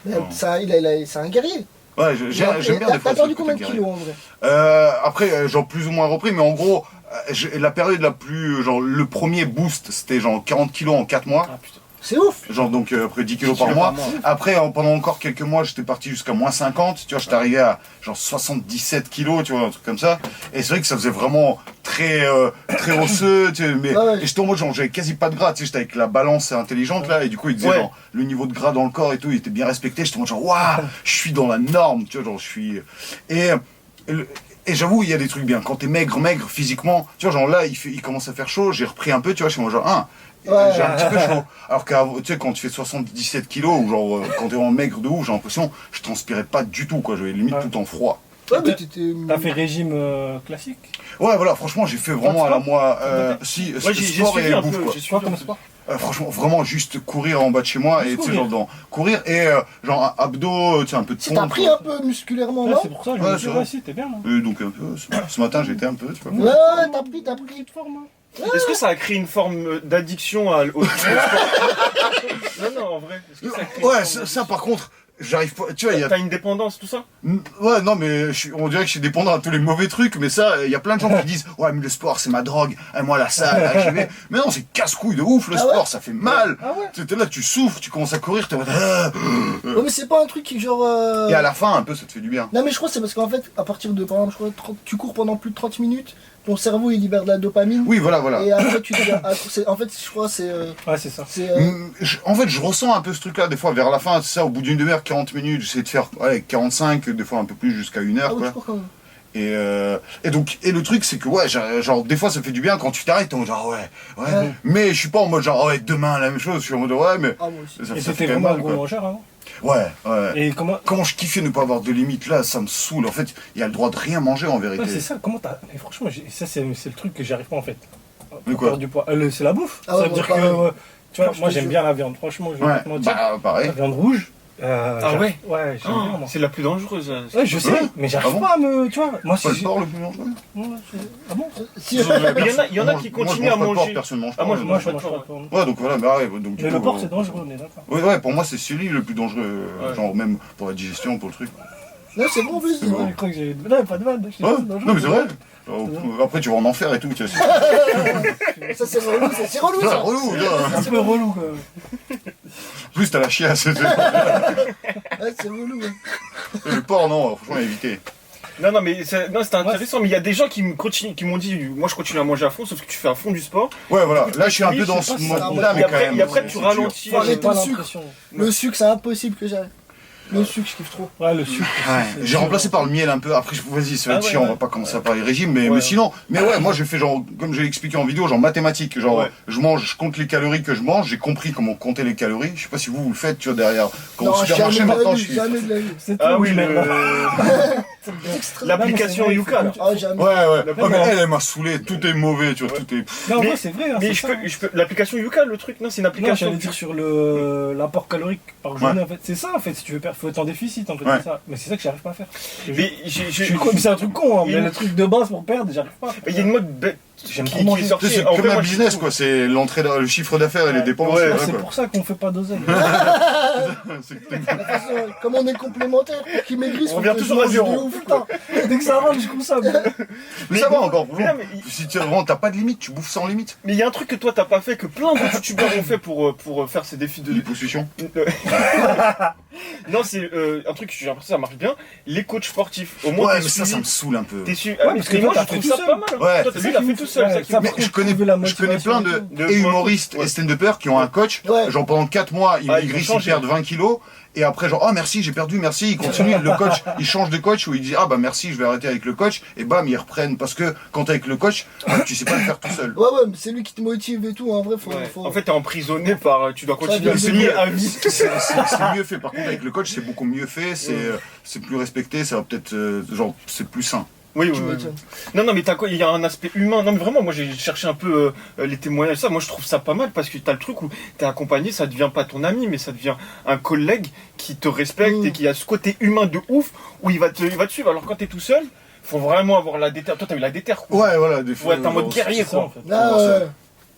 Mais ça, c'est un guerrier. Ouais, j'aime bien des fois. T'as ce perdu côté combien de guerrier. kilos en vrai? Après, genre plus ou moins repris, mais en gros, la période la plus. Genre, le premier boost, c'était genre 40 kilos en 4 mois. Ah putain. C'est ouf. Genre, donc, après 10 kilos par mois. Après, pendant encore quelques mois, j'étais parti jusqu'à moins 50. Tu vois, j'étais arrivé à genre 77 kilos, tu vois, un truc comme ça. Et c'est vrai que ça faisait vraiment très osseux, tu sais, mais Ah ouais. et j'étais en mode, genre, j'avais quasi pas de gras, tu sais, j'étais avec la balance intelligente, là, et du coup, il disait, Ouais. genre, le niveau de gras dans le corps et tout, il était bien respecté. J'étais en mode, genre, waouh, je suis dans la norme, tu vois, genre, je suis. Et j'avoue, il y a des trucs bien. Quand t'es maigre physiquement, tu vois, genre là, il commence à faire chaud, j'ai repris un peu, tu vois, je suis en mode, genre, Ouais. j'ai un petit peu chaud. Alors que, tu sais, quand tu fais 77 kilos, ou genre, quand t'es en maigre de ouf, j'ai l'impression, je transpirais pas du tout, quoi. J'avais limite Ouais. tout le temps froid. Ouais, mais t'étais. T'as fait régime classique? Ouais, voilà, franchement, j'ai fait vraiment à la moi, si, Ouais, j'ai sport suivi et un bouffe, peu. quoi. J'ai suivi Quoi un comme peu. sport? Franchement, vraiment juste courir en bas de chez moi, et Juste tu sais, genre, courir. courir, et genre, abdos, tu sais, un peu de Si t'as pompe. pris un peu musculairement, Ouais, non? c'est pour ça que je Ouais, me c'est dis, vrai. ouais, si, t'es bien là. Donc, un peu, ce matin, j'étais un peu, tu vois. Ouais, t'as pris. de forme, hein. Est-ce que ça a créé une forme d'addiction au sport? Non, en vrai. Est-ce que ça a créé une Ouais, forme ça, d'addiction par contre, j'arrive pas, tu vois, il y a T'as une dépendance, tout ça? Ouais, non, mais on dirait que je suis dépendant à tous les mauvais trucs, mais ça, il y a plein de gens qui disent, ouais, mais le sport, c'est ma drogue, moi, la salle, là, j'y vais. Mais non, c'est casse-couille de ouf, le Ah sport, ouais ça fait mal. Ah ouais? Tu sais, t'es là, tu souffres, tu commences à courir, t'es en mode, Ouais, mais c'est pas un truc qui genre. Et à la fin, un peu, ça te fait du bien. Non, mais je crois que c'est parce qu'en fait, à partir de, par exemple, je crois, tu cours pendant plus de 30 minutes, ton cerveau il libère de la dopamine. Oui, voilà. Et après, tu deviens. En fait, je crois que c'est. Ouais, c'est ça. En fait, je ressens un peu ce truc-là, des fois, vers la fin, c'est ça, au bout d'une demi-heure, 40 minutes, j'essaie de faire, 45, des fois un peu plus, jusqu'à 1 heure, Ah oui, quoi. je crois quand même. Et donc, le truc, c'est que, ouais, genre, des fois, ça fait du bien quand tu t'arrêtes, t'es en mode, genre, ouais. Ouais. Mais je suis pas en mode, genre, ouais, demain, la même chose, je suis en mode, ouais, mais. Ah, moi aussi. Ça, Et ça t'étais fait quand même vraiment un mal, gros quoi. mangeur avant? Ouais. Et comment. Comment je kiffais ne pas avoir de limite là, ça me saoule. En fait, il y a le droit de rien manger en vérité. Ouais, c'est ça, comment t'as. Mais franchement, ça, c'est le truc que j'arrive pas en fait. De Pour quoi perdre du poids. C'est la bouffe. Ah ouais, Ça veut moi, dire que. pareil. Tu vois, Je moi te j'aime jure. bien la viande, franchement, je vais Ouais, pas te mentir. bah pareil. La viande rouge. Ah ouais? Ouais, j'aime bien, moi. C'est la plus dangereuse. Ouais, je sais, Ouais. mais Ah j'arrive bon pas à me. Tu vois, moi Pas le si. porc le plus dangereux. Ouais, ah bon? Si, Mais il y en a qui continuent à Moi, je mange pas de porc, manger. personne mange Ah, moi, pas. je Moi mange je pas de mange pas porc. de porc. Ouais, donc voilà, bah ouais. Donc, du Mais coup, le porc c'est dangereux, on est d'accord. Ouais, pour moi, c'est celui le plus dangereux. Ouais. Genre, même pour la digestion, pour le truc. non, c'est bon en plus. c'est bon. vrai. Je crois que j'ai. Non, pas de mal. Ouais, non, mais c'est vrai. Après, tu vas en enfer et tout. Tu vois, Ça, c'est relou, c'est relou c'est ça. relou, là. Un peu relou quand même. Plus, t'as la chiasse. Ouais, c'est relou. Ouais. Le porc, non, franchement, éviter. Non, mais c'était intéressant. Mais il y a des gens qui m'ont dit, moi je continue à manger à fond, sauf que tu fais à fond du sport. Ouais, voilà. Là, je suis un peu Je dans sais ce pas si mode-là, ça- mais quand même. Et après, tu c'est dur. ralentis. Faut arrêter Ah, le sucre. Le sucre, c'est impossible que j'arrête. Le sucre, je kiffe trop. Ouais, le sucre. Ouais, c'est- j'ai remplacé par le miel un peu. Après, vas-y, ça va être chiant, on va pas commencer à parler régime, mais sinon, mais ouais, moi j'ai fait genre, comme j'ai expliqué en vidéo, genre mathématiques. Genre, je compte les calories que je mange, j'ai compris comment compter les calories. Je sais pas si vous le faites, tu vois, derrière. Quand au supermarché maintenant, je suis. Jamais de la vie. C'est tout, Ah oui, mais bon. l'application Yuka. là. Ah, jamais. Ouais, ouais. La Ouais, mais elle m'a saoulé, tout est mauvais, tu vois, tout est. Non, en Mais- vrai, c'est vrai. hein, Mais c'est je ça, peux, hein. je peux, l'application Yuka, le truc, non, c'est une Non, application. j'allais dire sur l'apport calorique par journée, en fait. C'est ça, en fait, si tu veux perdre, faut être en déficit, en fait, Ouais. c'est ça. Mais c'est ça que j'arrive pas à faire. Mais Je suis con, mais c'est un truc con, hein, mais Il- le truc de base pour perdre, j'arrive pas. il y a une mode bête J'aime qui trop manger. est sortie. C'est En comme vrai, un moi, je business, trouve- quoi. C'est l'entrée, le chiffre d'affaires et les dépenses. Ouais, voilà, C'est quoi. pour ça qu'on fait pas d'oseille. C'est- De toute façon, comme on est complémentaires, pour qu'ils maigrissent, On faut revient que toujours je à mange zéro. de ouf. Putain, dès que ça va, je consomme. Mais ça va encore, pour Mais non, mais Si tu vraiment, t'as pas de limite, tu bouffes sans limite. il y a un truc que toi t'as pas fait, que plein de youtubeurs ont fait pour faire ces défis de. Liposuction. Non, c'est un truc que j'ai l'impression que ça marche bien. Les coachs sportifs. Au moins, Ouais, t'es mais ça suivi. me saoule un peu. T'es su. Ouais, Ah, parce que mais toi, moi je t'as trouve fait ça tout pas seul. mal. Ouais. Toi, C'est lui, il ça a qui fait me tout fait- seul. ouais, ça qui ça, me- par contre, Je connais trouver la plein motivation de et tout. De- humoristes Ouais. et stand-uppers qui ont un coach. Ouais. Genre pendant 4 mois, ils Ah, ils maigrissent, ont ils changé. perdent 20 kilos. Et après, genre, oh merci, j'ai perdu, merci. Ils continuent. Le coach, il change de coach ou il dit, ah bah merci, je vais arrêter avec le coach. Et bam, ils reprennent. Parce que quand t'es avec le coach, tu sais pas le faire tout seul. Ouais, ouais, mais c'est lui qui te motive et tout. En vrai, faut. Ouais. faut... En fait, t'es emprisonné par. Tu dois continuer à vient le de payer mieux. à vie. C'est mieux fait. Par contre, avec le coach, c'est beaucoup mieux fait. C'est plus respecté. Ça va peut-être, genre, c'est plus sain. Oui, Tu oui, oui. m'étonnes. Non, non, mais t'as quoi? Il y a un aspect humain. Non, mais vraiment, moi j'ai cherché un peu les témoignages. Ça, moi je trouve ça pas mal parce que t'as le truc où t'es accompagné, ça devient pas ton ami, mais ça devient un collègue qui te respecte et qui a ce côté humain de ouf où il va te suivre. Alors quand t'es tout seul, faut vraiment avoir la déter. Toi, t'as eu la déter, quoi. Ouais, voilà. Des Faut être en mode genre, guerrier, C'est ça, en quoi. fait. Ah, ouais.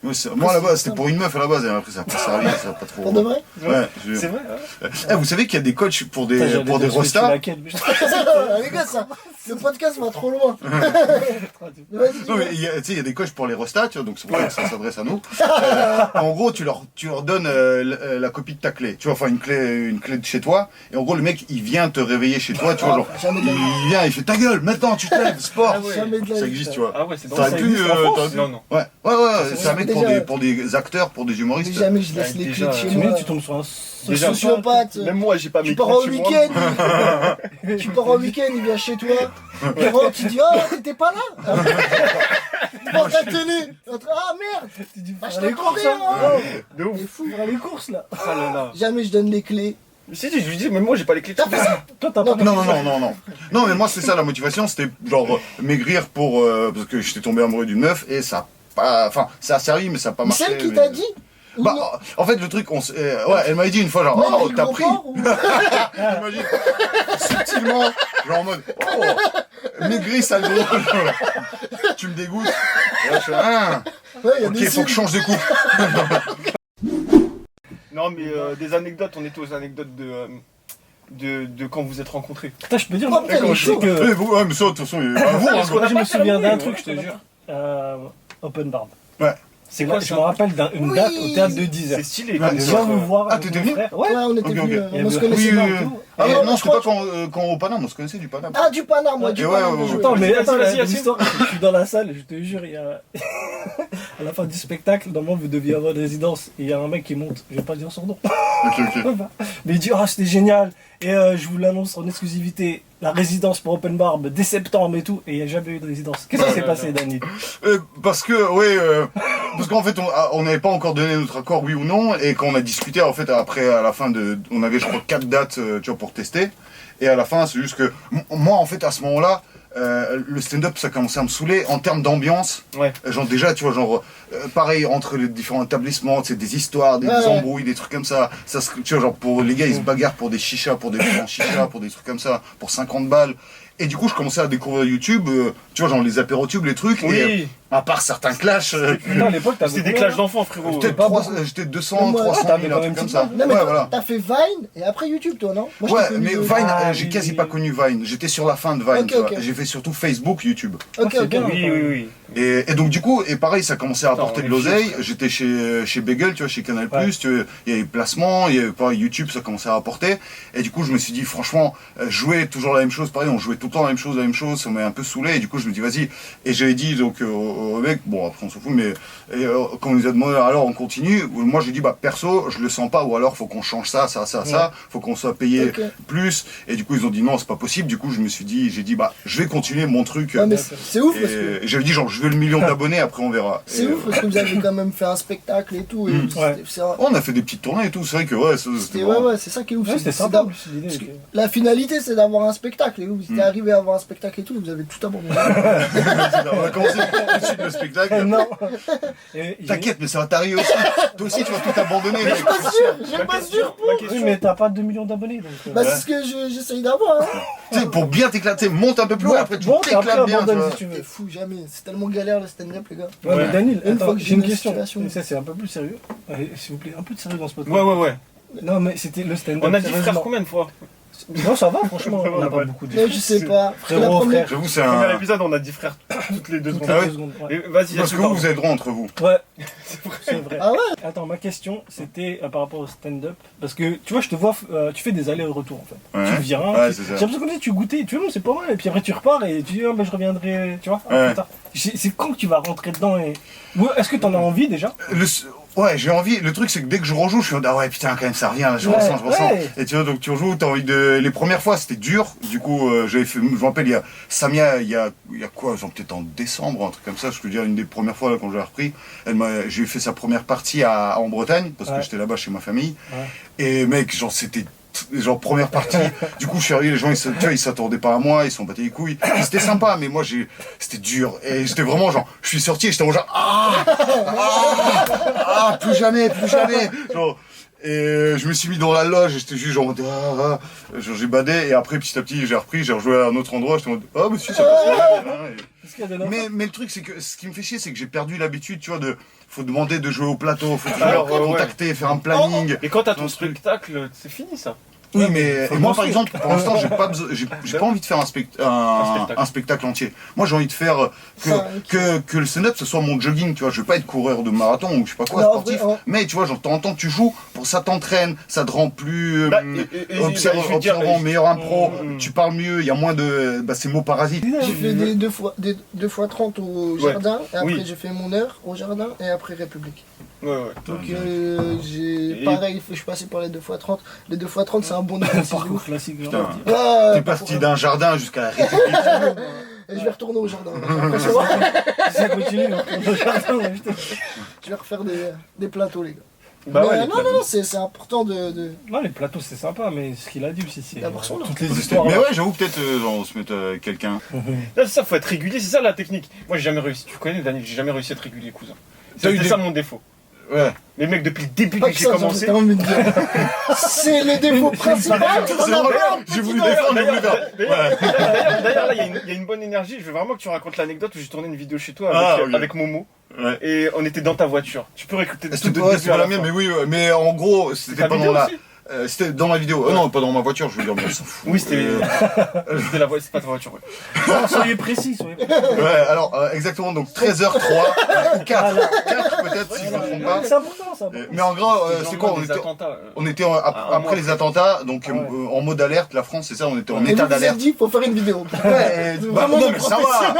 Ouais, moi à la base c'était pour une meuf à la base et après ça a pas servi, ça a pas trop. Pour de vrai? Ouais, C'est vrai, ouais. Vous savez qu'il y a des coachs pour Putain, des j'allais dire, je rostas. suis laquelle, mais je- Ah, les gars, ça, le podcast va trop loin. Vas-y, Non mais tu sais il y a des coachs pour les rostas, tu vois, donc c'est pour ça que ça s'adresse à nous. En gros tu leur donnes la copie de ta clé, tu vois, enfin une clé de chez toi et en gros le mec il vient te réveiller chez toi, tu vois, genre jamais de la vie. il vient, il fait ta gueule, maintenant tu te lèves, sport. Ah ouais. Jamais de la Ça vie. existe, tu vois. Ah ouais, c'est T'aurais ça pu, existe en France t'aurais pu- Non, non. Ouais, c'est un mec déjà- pour des acteurs, pour des Mais humoristes. jamais je laisse Ouais, les déjà, clés de chez Tu mets, moi. tu tombes sur un Déjà, sociopathe. Même moi, j'ai pas Tu mes pars clés en chez moi. week-end, tu pars en week-end, il vient chez toi, tu rentres, tu dis oh t'étais pas là. Devant ta télé, ah merde, Tu dis, ah, je faire les t'attendais, courses, hein. hein. De ouf. T'es fou. Faire les courses, là. Ah là là. Jamais je donne les clés. Si, si, je lui dis, mais moi j'ai pas les clés de T'as chez fait moi. ça? Toi, t'as pas Non. Non, mais moi, c'est ça la motivation. C'était genre maigrir pour. Parce que j'étais tombé amoureux d'une meuf et ça a pas. Enfin, ça a servi, mais ça a pas marché. Celle qui mais- t'a dit? Ou non? Bah, en fait, le truc, ouais, elle m'avait dit une fois, genre, Même oh, avec t'as le pris. corps, ou- Imagine, subtilement, genre en mode, oh, maigri, sale gros. Tu me dégoûtes. Et là, je fais, ah, Ouais, y a ok, des faut que je signes. change de coupe. Non, mais des anecdotes, on était aux anecdotes de quand vous êtes rencontrés. Putain, je peux dire, Oh, putain, il est je sais chaud. que. Ouais, mais ça, de toute façon, il est pas vous, hein. Moi, je me souviens d'un ouais, truc, je te ouais. jure. Open Barb. Ouais. C'est quoi, quoi Je ça me rappelle d'une Oui. date au théâtre de 10 C'est heures. stylé. Ouais, comme Je c'est ça. viens vous voir Ah, avec t'étais mon venu frère. Ouais, Ouais. on était Ok, venus, ok. Il y on se avait- connaissait Oui, pas oui, et oui. tout. Ah, Et non, je c'était crois- pas quand au Paname, on se connaissait du Paname. Ah, du Paname, moi, du Et ouais, Paname. ouais, ouais. Attends, mais Vas-y, attends, vas-y, vas-y. l'histoire, je suis dans la salle, je te jure, il y a. À la fin du spectacle, normalement, vous deviez avoir une résidence. Et il y a un mec qui monte, je vais pas dire son nom. Ok. Mais il dit, ah, c'était génial. Et je vous l'annonce en exclusivité, la résidence pour Open Barb dès septembre et tout. Et il n'y a jamais eu de résidence. Qu'est-ce qui s'est passé, Dani? Parce que, parce qu'en fait, on n'avait pas encore donné notre accord, oui ou non, et quand on a discuté, en fait, après, à la fin on avait, je crois, 4 dates, tu vois, pour tester, et à la fin, c'est juste que, moi, en fait, à ce moment-là, le stand-up, ça commençait à me saouler en termes d'ambiance. Ouais. Genre, déjà, tu vois, genre, pareil, entre les différents établissements, tu sais, des histoires, des Ouais. embrouilles, des trucs comme ça. Tu vois, genre, pour les gars, ils se bagarrent pour des chichas, pour des grands chichas, pour des trucs comme ça, pour 50 balles. Et du coup, je commençais à découvrir YouTube, tu vois, genre les apérotubes, les trucs, et Oui. à part certains clashs, Putain, à l'époque, t'avais C'était des combien, clashs d'enfants, frérot. j'étais pas 300, beaucoup. j'étais 200, Ouais, 300 t'avais 000, quand un même truc comme petit ça. Non, mais Ouais, toi, voilà. t'as fait Vine et après YouTube, toi, non? Moi, je Ouais, t'ai connu mais de- Vine, Ah, j'ai oui, quasi oui, pas oui. connu Vine. J'étais sur la fin de Vine, Ok, tu vois. ok. J'ai fait surtout Facebook, YouTube. Ok, c'est ok. bien. Oui, oui, oui. Et donc du coup, et pareil, ça commençait à apporter Attends, de l'oseille. les chiffres. J'étais chez Bagel, tu vois, chez Canal+, Ouais. tu vois, il y avait placement, il y avait pareil, YouTube, ça commençait à apporter. Et du coup, je me suis dit, franchement, jouer toujours la même chose, pareil, on jouait tout temps la même chose, ça m'a un peu saoulé, et du coup, je me dis, vas-y. Et j'avais dit, donc, au mec, bon, après, on s'en fout, mais quand on nous a demandé, alors, on continue, moi, j'ai dit, bah, perso, je le sens pas, ou alors, faut qu'on change ça, faut qu'on soit payé plus, et du coup, ils ont dit, non, c'est pas possible, du coup, j'ai dit, bah, je vais continuer mon truc. Ouais, mais c'est ouf, parce que... Et j'avais dit, genre, je veux le million d'abonnés, après, on verra. C'est ouf, parce que vous avez quand même fait un spectacle et tout, et On a fait des petites tournées et tout, c'est vrai que, ouais, c'est ça qui est ouf. Ouais, c'était sympa, en plus, l'idée. La finalité, c'est d'avoir un spectacle, et vous étiez arrivé à avoir un spectacle et tout, vous avez tout abandonné. On a commencé tout de suite le spectacle. Non. T'inquiète, mais ça va t'arriver aussi. Toi aussi, tu vas tout abandonner. Mais j'ai pas sûr. Oui, mais t'as pas 2 millions d'abonnés, donc... Bah, c'est ce que j'essaye d'avoir. Tu sais, pour bien t'éclater, monte un peu plus haut, après tu Monte, après, t'éclates bien. abandonne, si tu T'es veux. fou, jamais. C'est tellement galère le stand-up, les gars. Ouais, mais Daniel, Une fois attends, que j'ai une j'ai question. situation. Ça, c'est un peu plus sérieux. S'il vous plaît, un peu de sérieux dans ce podcast. Ouais. Non, mais c'était le stand-up. On a dit frère sérieusement. combien de fois? Non, ça va, franchement. On n'a pas Ouais. beaucoup dit. Mais je sais pas. Frérot, frère. J'avoue, c'est Premier un. épisode, on a dit frère toutes les 2 Toutes secondes. les ouais 2 secondes. Ouais. Et vas-y, Parce que vous avez droit entre vous. Ouais, c'est vrai. Ah ouais? Attends, ma question, c'était par rapport au stand-up. Parce que, tu vois, je te vois, tu fais des allers-retours, en fait. Ouais. Tu viens, Ouais, j'ai c'est ça. l'impression comme si tu goûtais, tu vois, c'est pas mal. Et puis après, tu repars et tu dis, ah, ben, je reviendrai, tu vois, Ouais. plus tard. C'est quand que tu vas rentrer dedans et... Ouais, est-ce que t'en as envie, déjà? Ouais, j'ai envie. Le truc, c'est que dès que je rejoue, je suis en mode, ah ouais, putain, quand même, ça revient, là, je Ouais, ressens. ouais. Et tu vois, donc tu rejoues, t'as envie de. Les premières fois, c'était dur. Du coup, j'avais fait. Je me rappelle, il y a Samia, il y a quoi, genre peut-être en décembre, un truc comme ça, je peux dire, une des premières fois, là, quand je l'ai repris. J'ai fait sa première partie en Bretagne, parce que Ouais. j'étais là-bas chez ma famille. Ouais. Et mec, genre, c'était. Genre première partie, du coup je suis arrivé, les gens ils s'attendaient pas à moi, ils sont battés les couilles. C'était sympa, mais moi c'était dur. Et j'étais vraiment genre, je suis sorti et j'étais genre plus jamais. Genre, et je me suis mis dans la loge et j'étais juste genre, genre j'ai badé et après petit à petit j'ai repris, j'ai rejoué à un autre endroit, j'étais en mode monsieur ça passe bien. Est-ce qu'il y a des Mais le truc c'est que ce qui me fait chier c'est que j'ai perdu l'habitude, tu vois, faut demander de jouer au plateau, faut Alors, toujours ouais. contacter, faire un planning. Et quand t'as ton Un truc. spectacle, c'est fini ça. Oui, mais faut moi, le par construire. exemple, pour l'instant, j'ai pas envie de faire un spectacle entier. Moi, j'ai envie de faire que le stand-up, ce soit mon jogging, tu vois. Je veux pas être coureur de marathon ou je sais pas quoi, Non, sportif. ouais. Mais, tu vois, genre, de temps en temps, tu joues, pour ça t'entraîne, ça te rend plus observant, meilleur impro, tu parles mieux, il y a moins de, ces mots parasites. J'ai fait des 2 fois 30 au jardin, et après Oui. j'ai fait mon heure au jardin, et après République. Ouais. Donc pareil, je suis passé par les 2 fois 30. Les 2 fois 30, c'est un bon niveau. parcours classique, genre. Putain. Ouais, T'es parti d'un jardin jusqu'à la République. Et je vais retourner au jardin. Après, c'est bon. Si ça continue, on retourne au jardin, ouais, putain. Je vais refaire des plateaux, les gars. Bah Mais, ouais, les non, c'est important de... Non, les plateaux, c'est sympa, mais ce qu'il a dit aussi, c'est D'avoir son nom. toutes les histoires. Mais là. ouais, j'avoue, peut-être, on se mettre avec quelqu'un. Là, ça, faut être régulier, c'est ça la technique. Moi, j'ai jamais réussi. Tu connais, Daniel, j'ai jamais réussi à être régulier, cousin. T'as eu C'était des- ça mon défaut. Ouais. Les mecs, depuis le début Pas que que j'ai ça, commencé. j'ai envie de dire. C'est le défaut principal. C'est vrai, j'ai voulu défendre, j'ai voulu faire. D'ailleurs, là, il y a une bonne énergie. Je veux vraiment que tu racontes l'anecdote où j'ai tourné une vidéo chez toi Ah, avec ok. Momo. Ouais. Et on était dans ta voiture. Tu peux réécouter tout C'était de pas, début à la la mienne, fin. mais oui, mais en gros, c'était Ta pas vidéo dans la. aussi C'était dans la vidéo. Non, pas dans ma voiture, je veux dire, mais on s'en fout. Oui, c'était la voiture, c'est pas ta voiture. Ouais. Non, soyez précis, soyez précis. Ouais, alors, exactement, donc 13h03, ou 4. 4 peut-être, si je ne me trompe pas. C'est important, ça. Mais en gros, Le c'est quoi lendemain des on était, attentats, on était un après mois les attentats, donc Ah ouais. en mode alerte, la France, c'est ça, on était en Et état vous vous êtes d'alerte. dit, faut faire une vidéo. Ouais, Vraiment non des mais ça va.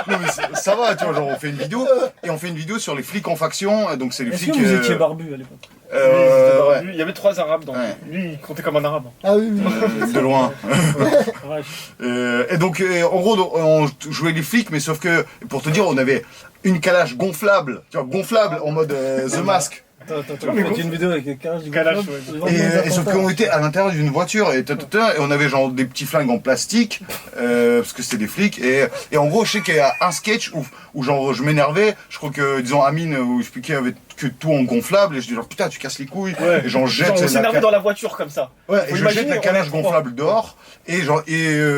Non mais ça va, tu vois, genre on fait une vidéo et on fait une vidéo sur les flics en faction, donc c'est les Est-ce flics. que vous étiez barbu à l'époque? Ouais, Il y avait 3 arabes dans. Ouais. Lui, il comptait comme un arabe. Ah oui, oui. de loin. Ouais. Et donc en gros on jouait les flics, mais sauf que pour te dire, on avait une calage gonflable, tu vois, gonflable en mode The Mask. Attends, vous faites une vidéo avec des calages du Calage, gouvernement, ouais. devant les Et sauf attentats. qu'on était à l'intérieur d'une voiture et on avait genre des petits flingues en plastique parce que c'était des flics et en gros je sais qu'il y a un sketch où genre je m'énervais, je crois que disons Amine où je expliquais avait que tout en gonflable et je dis genre putain tu casses les couilles et j'en jette Genre, on la s'énervait dans la voiture comme ça. ouais, Faut et je imaginer, jette la on calage est trois. gonflable dehors et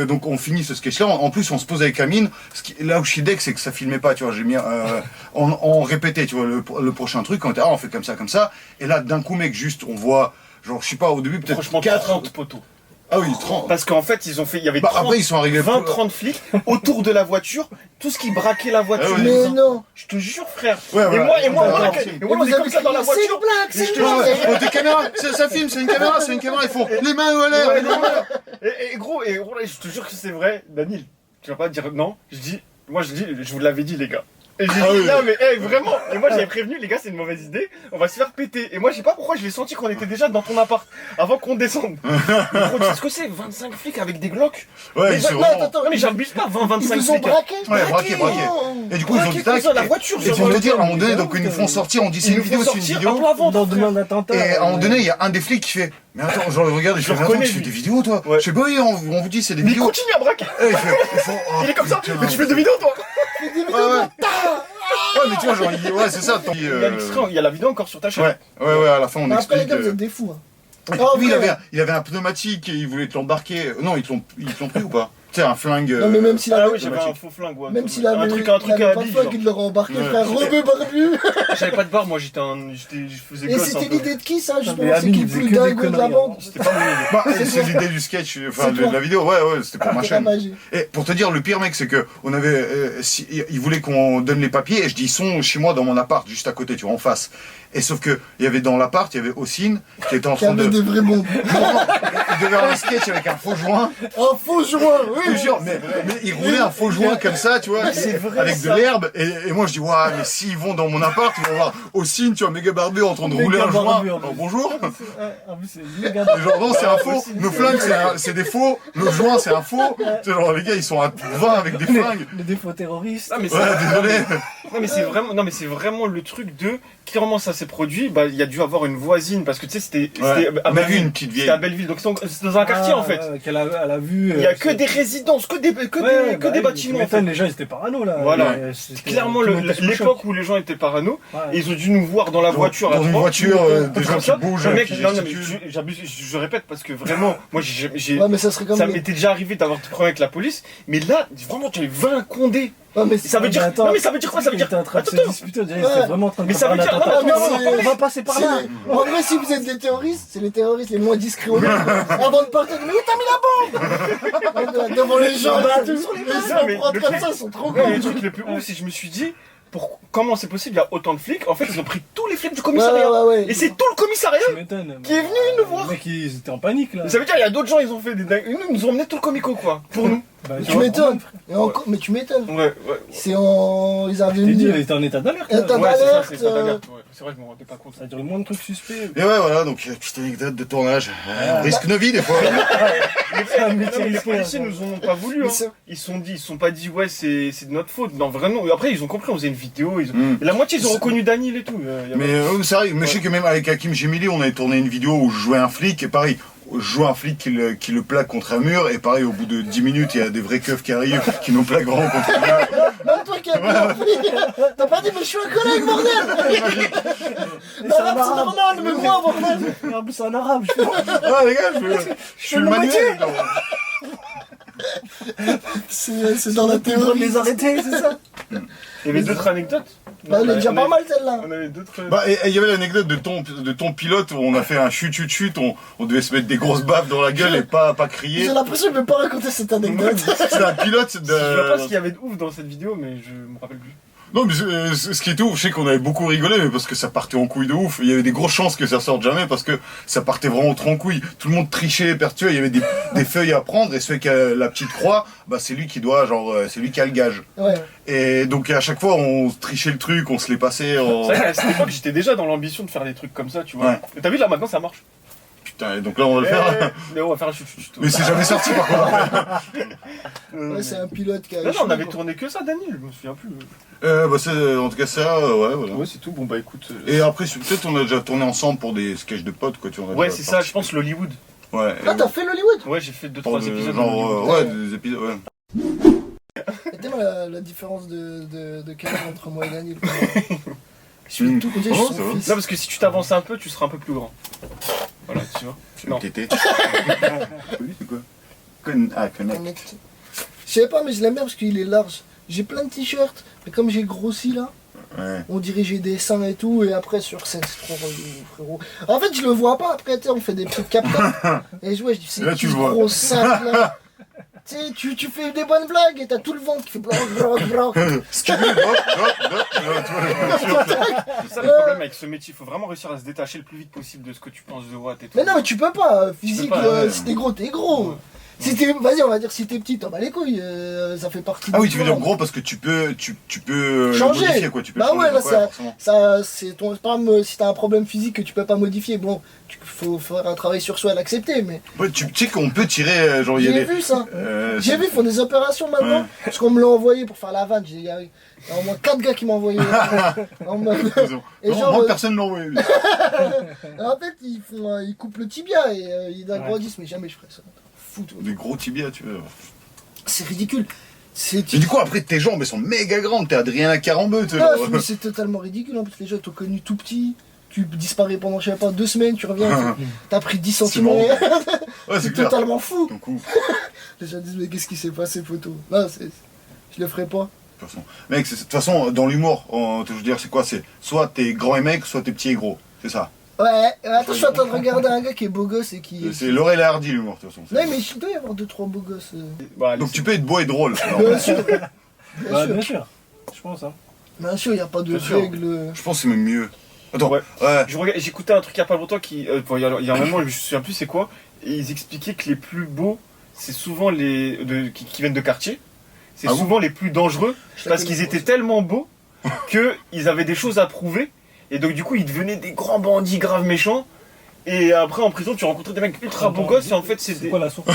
donc on finit ce sketch là, en plus on se pose avec Amine, là où je suis deck c'est que ça filmait pas, tu vois, j'ai mis on répétait, tu vois, le prochain truc, on était on fait comme ça et là d'un coup mec juste on voit genre je sais pas au début peut-être Franchement, 4 30 poteaux. Ah oui, 30. Parce qu'en fait, il y avait Bah, 30, après, ils sont arrivés 20, 30 flics autour de la voiture, tout ce qui braquait la voiture. Ah ouais. Mais non. Je te jure, frère. Ouais, et voilà. moi, D'accord. on est comme ça dans la C'est une voiture. blague, Mais je c'est te une jure, blague. Oh, tes caméras, ça filme, c'est une caméra, ils font les mains en l'air, Ouais, les mains en l'air. Et gros, je te jure que c'est vrai, Daniel. Tu vas pas dire non. Je vous l'avais dit, les gars. Et j'ai dit, Ah oui. non, mais vraiment. Et moi, j'avais prévenu, les gars, c'est une mauvaise idée. On va se faire péter. Et moi, je sais pas pourquoi je l'ai senti qu'on était déjà dans ton appart avant qu'on descende. Mais gros, tu sais ce que c'est 25 flics avec des Glocks. Ouais, Mais ils sont Non, vraiment. attends, Non, mais j'abuse pas, 20, ils 25 vous ont flics. braqué. Ouais, braqué. Et du coup, ils ont Braqué dit comme tac. ça, la voiture, Et sur pour le te dire, à un moment thème. donné, donc ils nous font sortir, on dit c'est Ils une nous font vidéo, c'est une sortir vidéo. à plat ventre, Dans frère. demain d'attentat. Et à un moment donné, il y a un des flics qui fait mais attends, genre, regarde, je Je fais le attends, reconnais, tu fais lui. des vidéos, toi Ouais. Je sais pas, oui, on vous dit, c'est des Mais il vidéos. continue à braquer. Et ils font, oh, Il est comme ça. putain. Mais tu fais des vidéos, toi. Ouais, ouais. Ouais, mais tu vois, genre, ouais, c'est ça. Il y a l'extrait, il y a la vidéo encore sur ta chaîne. Ouais, à la fin, on Mais après, les explique. gars, vous êtes des fous. Hein. Lui, vrai. il avait un pneumatique et il voulait te l'embarquer. Non, ils te l'ont pris ou pas Tu sais, un flingue. Non, mais même s'il Ah avait. oui, j'avais un faux flingue, ouais. Même s'il avait. un truc il avait à pas de bille, fois genre. qu'il l'aurait embarqué, Ouais. frère. Rebeu barbu. J'avais pas de barre, moi je faisais Et gosse un c'était peu. l'idée de qui, ça, justement? mais C'est Amine, qui il le faisait plus que des dingue de la conneries, bande? C'était pas mon idée. Bah, C'est c'est toi. l'idée du sketch, enfin C'est de toi. la vidéo, ouais, c'était pour ma C'est la chaîne. magie. Et pour te dire, le pire mec, c'est que on avait, ils voulaient qu'on donne les papiers, et je dis ils sont chez moi dans mon appart, juste à côté, tu vois, en face. Et sauf que il y avait dans l'appart, il y avait Ossine qui était en Qui train avait de, des vrais bombes. il devait avoir un sketch avec un faux joint. Un faux joint, Je te oui. jure, mais il roulait un faux joint comme ça, tu vois, avec de l'herbe. Et moi je dis, waouh, mais s'ils vont dans mon appart, ils vont voir Ossine, tu vois, méga barbu en train de rouler Méga un joint. barbu, en Oh, plus. bonjour. En plus, c'est méga. Et genre, non, c'est un faux. Ossine, Nos c'est flingues, c'est des faux. Le joint, c'est un faux. Tu sais, genre, les gars, ils sont à 20 avec des flingues. Le défaut terroriste. Non mais Ouais, désolé. non mais c'est vraiment le truc de clairement ça s'est produit. Bah il y a dû avoir une voisine parce que tu sais c'était à On a vu Belleville. une petite vieille. C'était à Belleville donc c'est dans un quartier en fait. Elle a vu. Il y a que des résidences, que des bâtiments. En fait. Les gens ils étaient parano là. Voilà. C'était Clairement tout le monde était sous le choc. l'époque où les gens étaient parano, Ouais. et ils ont dû nous voir dans la voiture à Dans une trois. voiture, des gens Comme qui ça. bougent, Le mec, qui non, mais gesticulent. j'abuse, je répète parce que vraiment, moi j'ai Ouais, mais ça serait comme. ça m'était déjà arrivé d'avoir des problèmes avec la police, mais là, vraiment, tu avais 20 condés. Ouais, mais Ça veut dire, attends, non mais ça veut dire quoi? Ça veut Il dire, était en train de se attends, disputer, on dirait Ouais. qu'il était vraiment en train de Mais ça veut préparer dire- l'attentat. non, mais On va passer par là. En vrai, si vous êtes des terroristes, c'est les terroristes les moins discrets au monde. Avant de partir, mais où t'as mis la bombe? Devant les gens, là, tout. mais Les gens prendre le comme truc- ça, ils sont trop Ouais, cons. le truc le plus ouf, c'est que je me suis dit, comment c'est possible, il y a autant de flics? En fait, ils ont pris tous les flics du Ouais, commissariat. ouais. Et c'est tout le commissariat Tu m'étonnes. qui est venu nous voir. Les mecs, ils étaient en panique là. Ça veut dire, il y a d'autres gens, ils ont fait des dingues. Nous, ils nous ont emmené tout le comico, quoi. Pour nous. Bah, Tu m'étonnes. Et encore- Mais tu m'étonnes. Ouais. C'est en. Ils avaient T'es dit, mis. il était en état d'alerte. État là. Ouais, c'est ça, d'alerte, c'est pas d'alerte. Ouais, c'est vrai, je me rendais pas compte. Ça a duré moins de trucs suspects. Et ouais, voilà, donc petite anecdote de tournage. On risque nos vies des fois. C'est un Non, métier mais les risqué, policiers hein. nous ont pas voulu. Mais Hein. c'est- Ils se sont pas dit, ouais, c'est de notre faute. Non, vraiment. Et après, ils ont compris, on faisait une vidéo. Mm. Et la moitié, ils ont reconnu Daniel et tout. Il y a- Mais c'est vrai, mais je sais que même avec Hakim Gemili, on avait tourné une vidéo où je jouais un flic, et pareil, je jouais un flic qui le plaque contre un mur, et pareil, au bout de 10 minutes, il y a des vrais keufs qui arrivent, qui nous plaquent vraiment contre un mur. Même toi qui as compris. T'as pas dit, mais je suis un collègue, bordel! Mais Non, c'est un c'est arabe. normal, mais moi, bordel! Mais en plus, c'est un arabe. Je fais, Ah les gars, je suis le manuel. C'est dans la tu dois théorie. les arrêter, c'est ça? Il y avait d'autres anecdotes. Bah, elle est déjà pas mal, celle-là. On avait d'autres. Bah, et il y avait l'anecdote de ton pilote où on a fait un chut, on devait se mettre des grosses baffes dans la gueule et pas crier. J'ai l'impression que je vais pas raconter cette anecdote. C'est un pilote Je sais pas ce de... qu'il y avait de ouf dans cette vidéo, mais je me rappelle plus. Non, mais ce qui est ouf, je sais qu'on avait beaucoup rigolé, mais parce que ça partait en couille de ouf. Il y avait des grosses chances que ça sorte jamais parce que ça partait vraiment trop en couille. Tout le monde trichait, pertué, il y avait des feuilles à prendre et celui qui a la petite croix, bah c'est lui qui doit, genre, c'est lui qui a le gage. Ouais. Et donc à chaque fois, on trichait le truc, on se les passait en... C'est vrai qu'à cette époque, j'étais déjà dans l'ambition de faire des trucs comme ça, tu vois. Ouais. Et t'as vu, là, maintenant, ça marche. Putain, et donc là, on va le faire. Mais on va faire un chut. Mais c'est jamais sorti par contre. Ouais, c'est un pilote qui a. Non, on avait échoué, tourné que ça, Daniel, je me souviens plus. Bah c'est, en tout cas ça, ouais, voilà. Ouais, c'est tout, bon bah écoute. Et après, peut-être on a déjà tourné ensemble pour des sketchs de potes, quoi, tu vois. on a Ouais, déjà c'est ça, je participé. pense l'Hollywood. Ouais. Ah, t'as fait l'Hollywood? Ouais, j'ai fait Pour 2-3 épisodes. genre, d'Hollywood. ouais, des épisodes, ouais. Et t'es la différence de carrière entre moi et Daniel. Je suis tout côté, je Oh, suis ça son va. fils. Non, parce que si tu t'avances un peu, tu seras un peu plus grand. Voilà, tu vois. C'est Non. une tétée. Oui, c'est quoi Connect. Connect. Je sais pas, mais je l'aime bien parce qu'il est large. J'ai plein de t-shirts, mais comme j'ai grossi là, Ouais. On dirigeait des seins et tout, et après sur scène, c'est trop relou, frérot. En fait, je le vois pas après, tu sais, on fait des trucs capteurs. Et je vois, je dis, c'est Là, qui tu ce le vois. gros sac là? Tu sais, tu fais des bonnes blagues et t'as tout le ventre qui fait bloc, bloc, bloc. Scooby, hop, hop, hop, tu vois, C'est ça le problème avec ce métier, il faut vraiment réussir à se détacher le plus vite possible de ce que tu penses de Watt et tout. Mais non, mais tu peux pas, physique, pas, ouais. si t'es gros, t'es gros. Si t'es, vas-y, on va dire, si t'es petit, t'en bats les couilles, ça fait partie Ah du oui, tu veux dire monde. gros parce que tu peux le Changer. modifier, quoi. Tu peux Bah changer, ouais, là, forcément. Ça, c'est ton, par exemple, si t'as un problème physique que tu peux pas modifier, bon, faut faire un travail sur soi et l'accepter, mais Ouais, tu sais qu'on peut tirer, genre, il y a j'ai des... vu ça. J'ai vu, ils font des opérations maintenant, Ouais. parce qu'on me l'a envoyé pour faire la vanne, il y a au moins 4 gars qui m'ont envoyé. En mode- Et Non, genre, moi, personne ne l'a envoyé. en fait, ils coupent le tibia et ils agrandissent, mais jamais je ferais ça. Foutre. Des gros tibias, tu vois. C'est ridicule. C'est Et du coup, après, tes jambes, elles sont méga grandes. T'es Adriana Carambeu, tu sais. Ah, genre. mais c'est totalement ridicule. En plus, les gens t'ont connu tout petit. Tu disparais pendant, je sais pas, 2 semaines, tu reviens, t'as pris 10 C'est cm. marrant. Ouais, C'est c'est clair. totalement fou. Donc, ouf, Les gens disent, mais qu'est-ce qui s'est passé, photo? Là, je le ferai pas. de toute façon. Mec, de toute façon, dans l'humour, je veux dire, c'est quoi? C'est soit t'es grand et mec, soit t'es petit et gros. C'est ça. Ouais, attends, je suis en train de regarder un gars qui est beau gosse et qui. C'est Laurel et Hardy, l'humour, de toute façon. Non, mais il doit y avoir 2-3 beaux gosses. Bah, Donc, tu peux être beau et drôle. Alors, Bien sûr. Bah, bien sûr. Je pense, hein. Bien sûr, il n'y a pas de Bien sûr. règles. je pense que c'est même mieux. Attends, Ouais. ouais. J'écoutais un truc il y a pas longtemps qui. Bon, il y a un moment, je me souviens plus c'est quoi, et ils expliquaient que les plus beaux, c'est souvent qui viennent de quartier. C'est Ah bon souvent les plus dangereux parce qu'ils étaient tellement beaux qu'ils avaient des choses à prouver. Et donc, du coup, ils devenaient des grands bandits graves méchants. Et après, en prison, tu rencontrais des mecs ultra beaux gosses. Et en fait, c'est C'est des. quoi la source?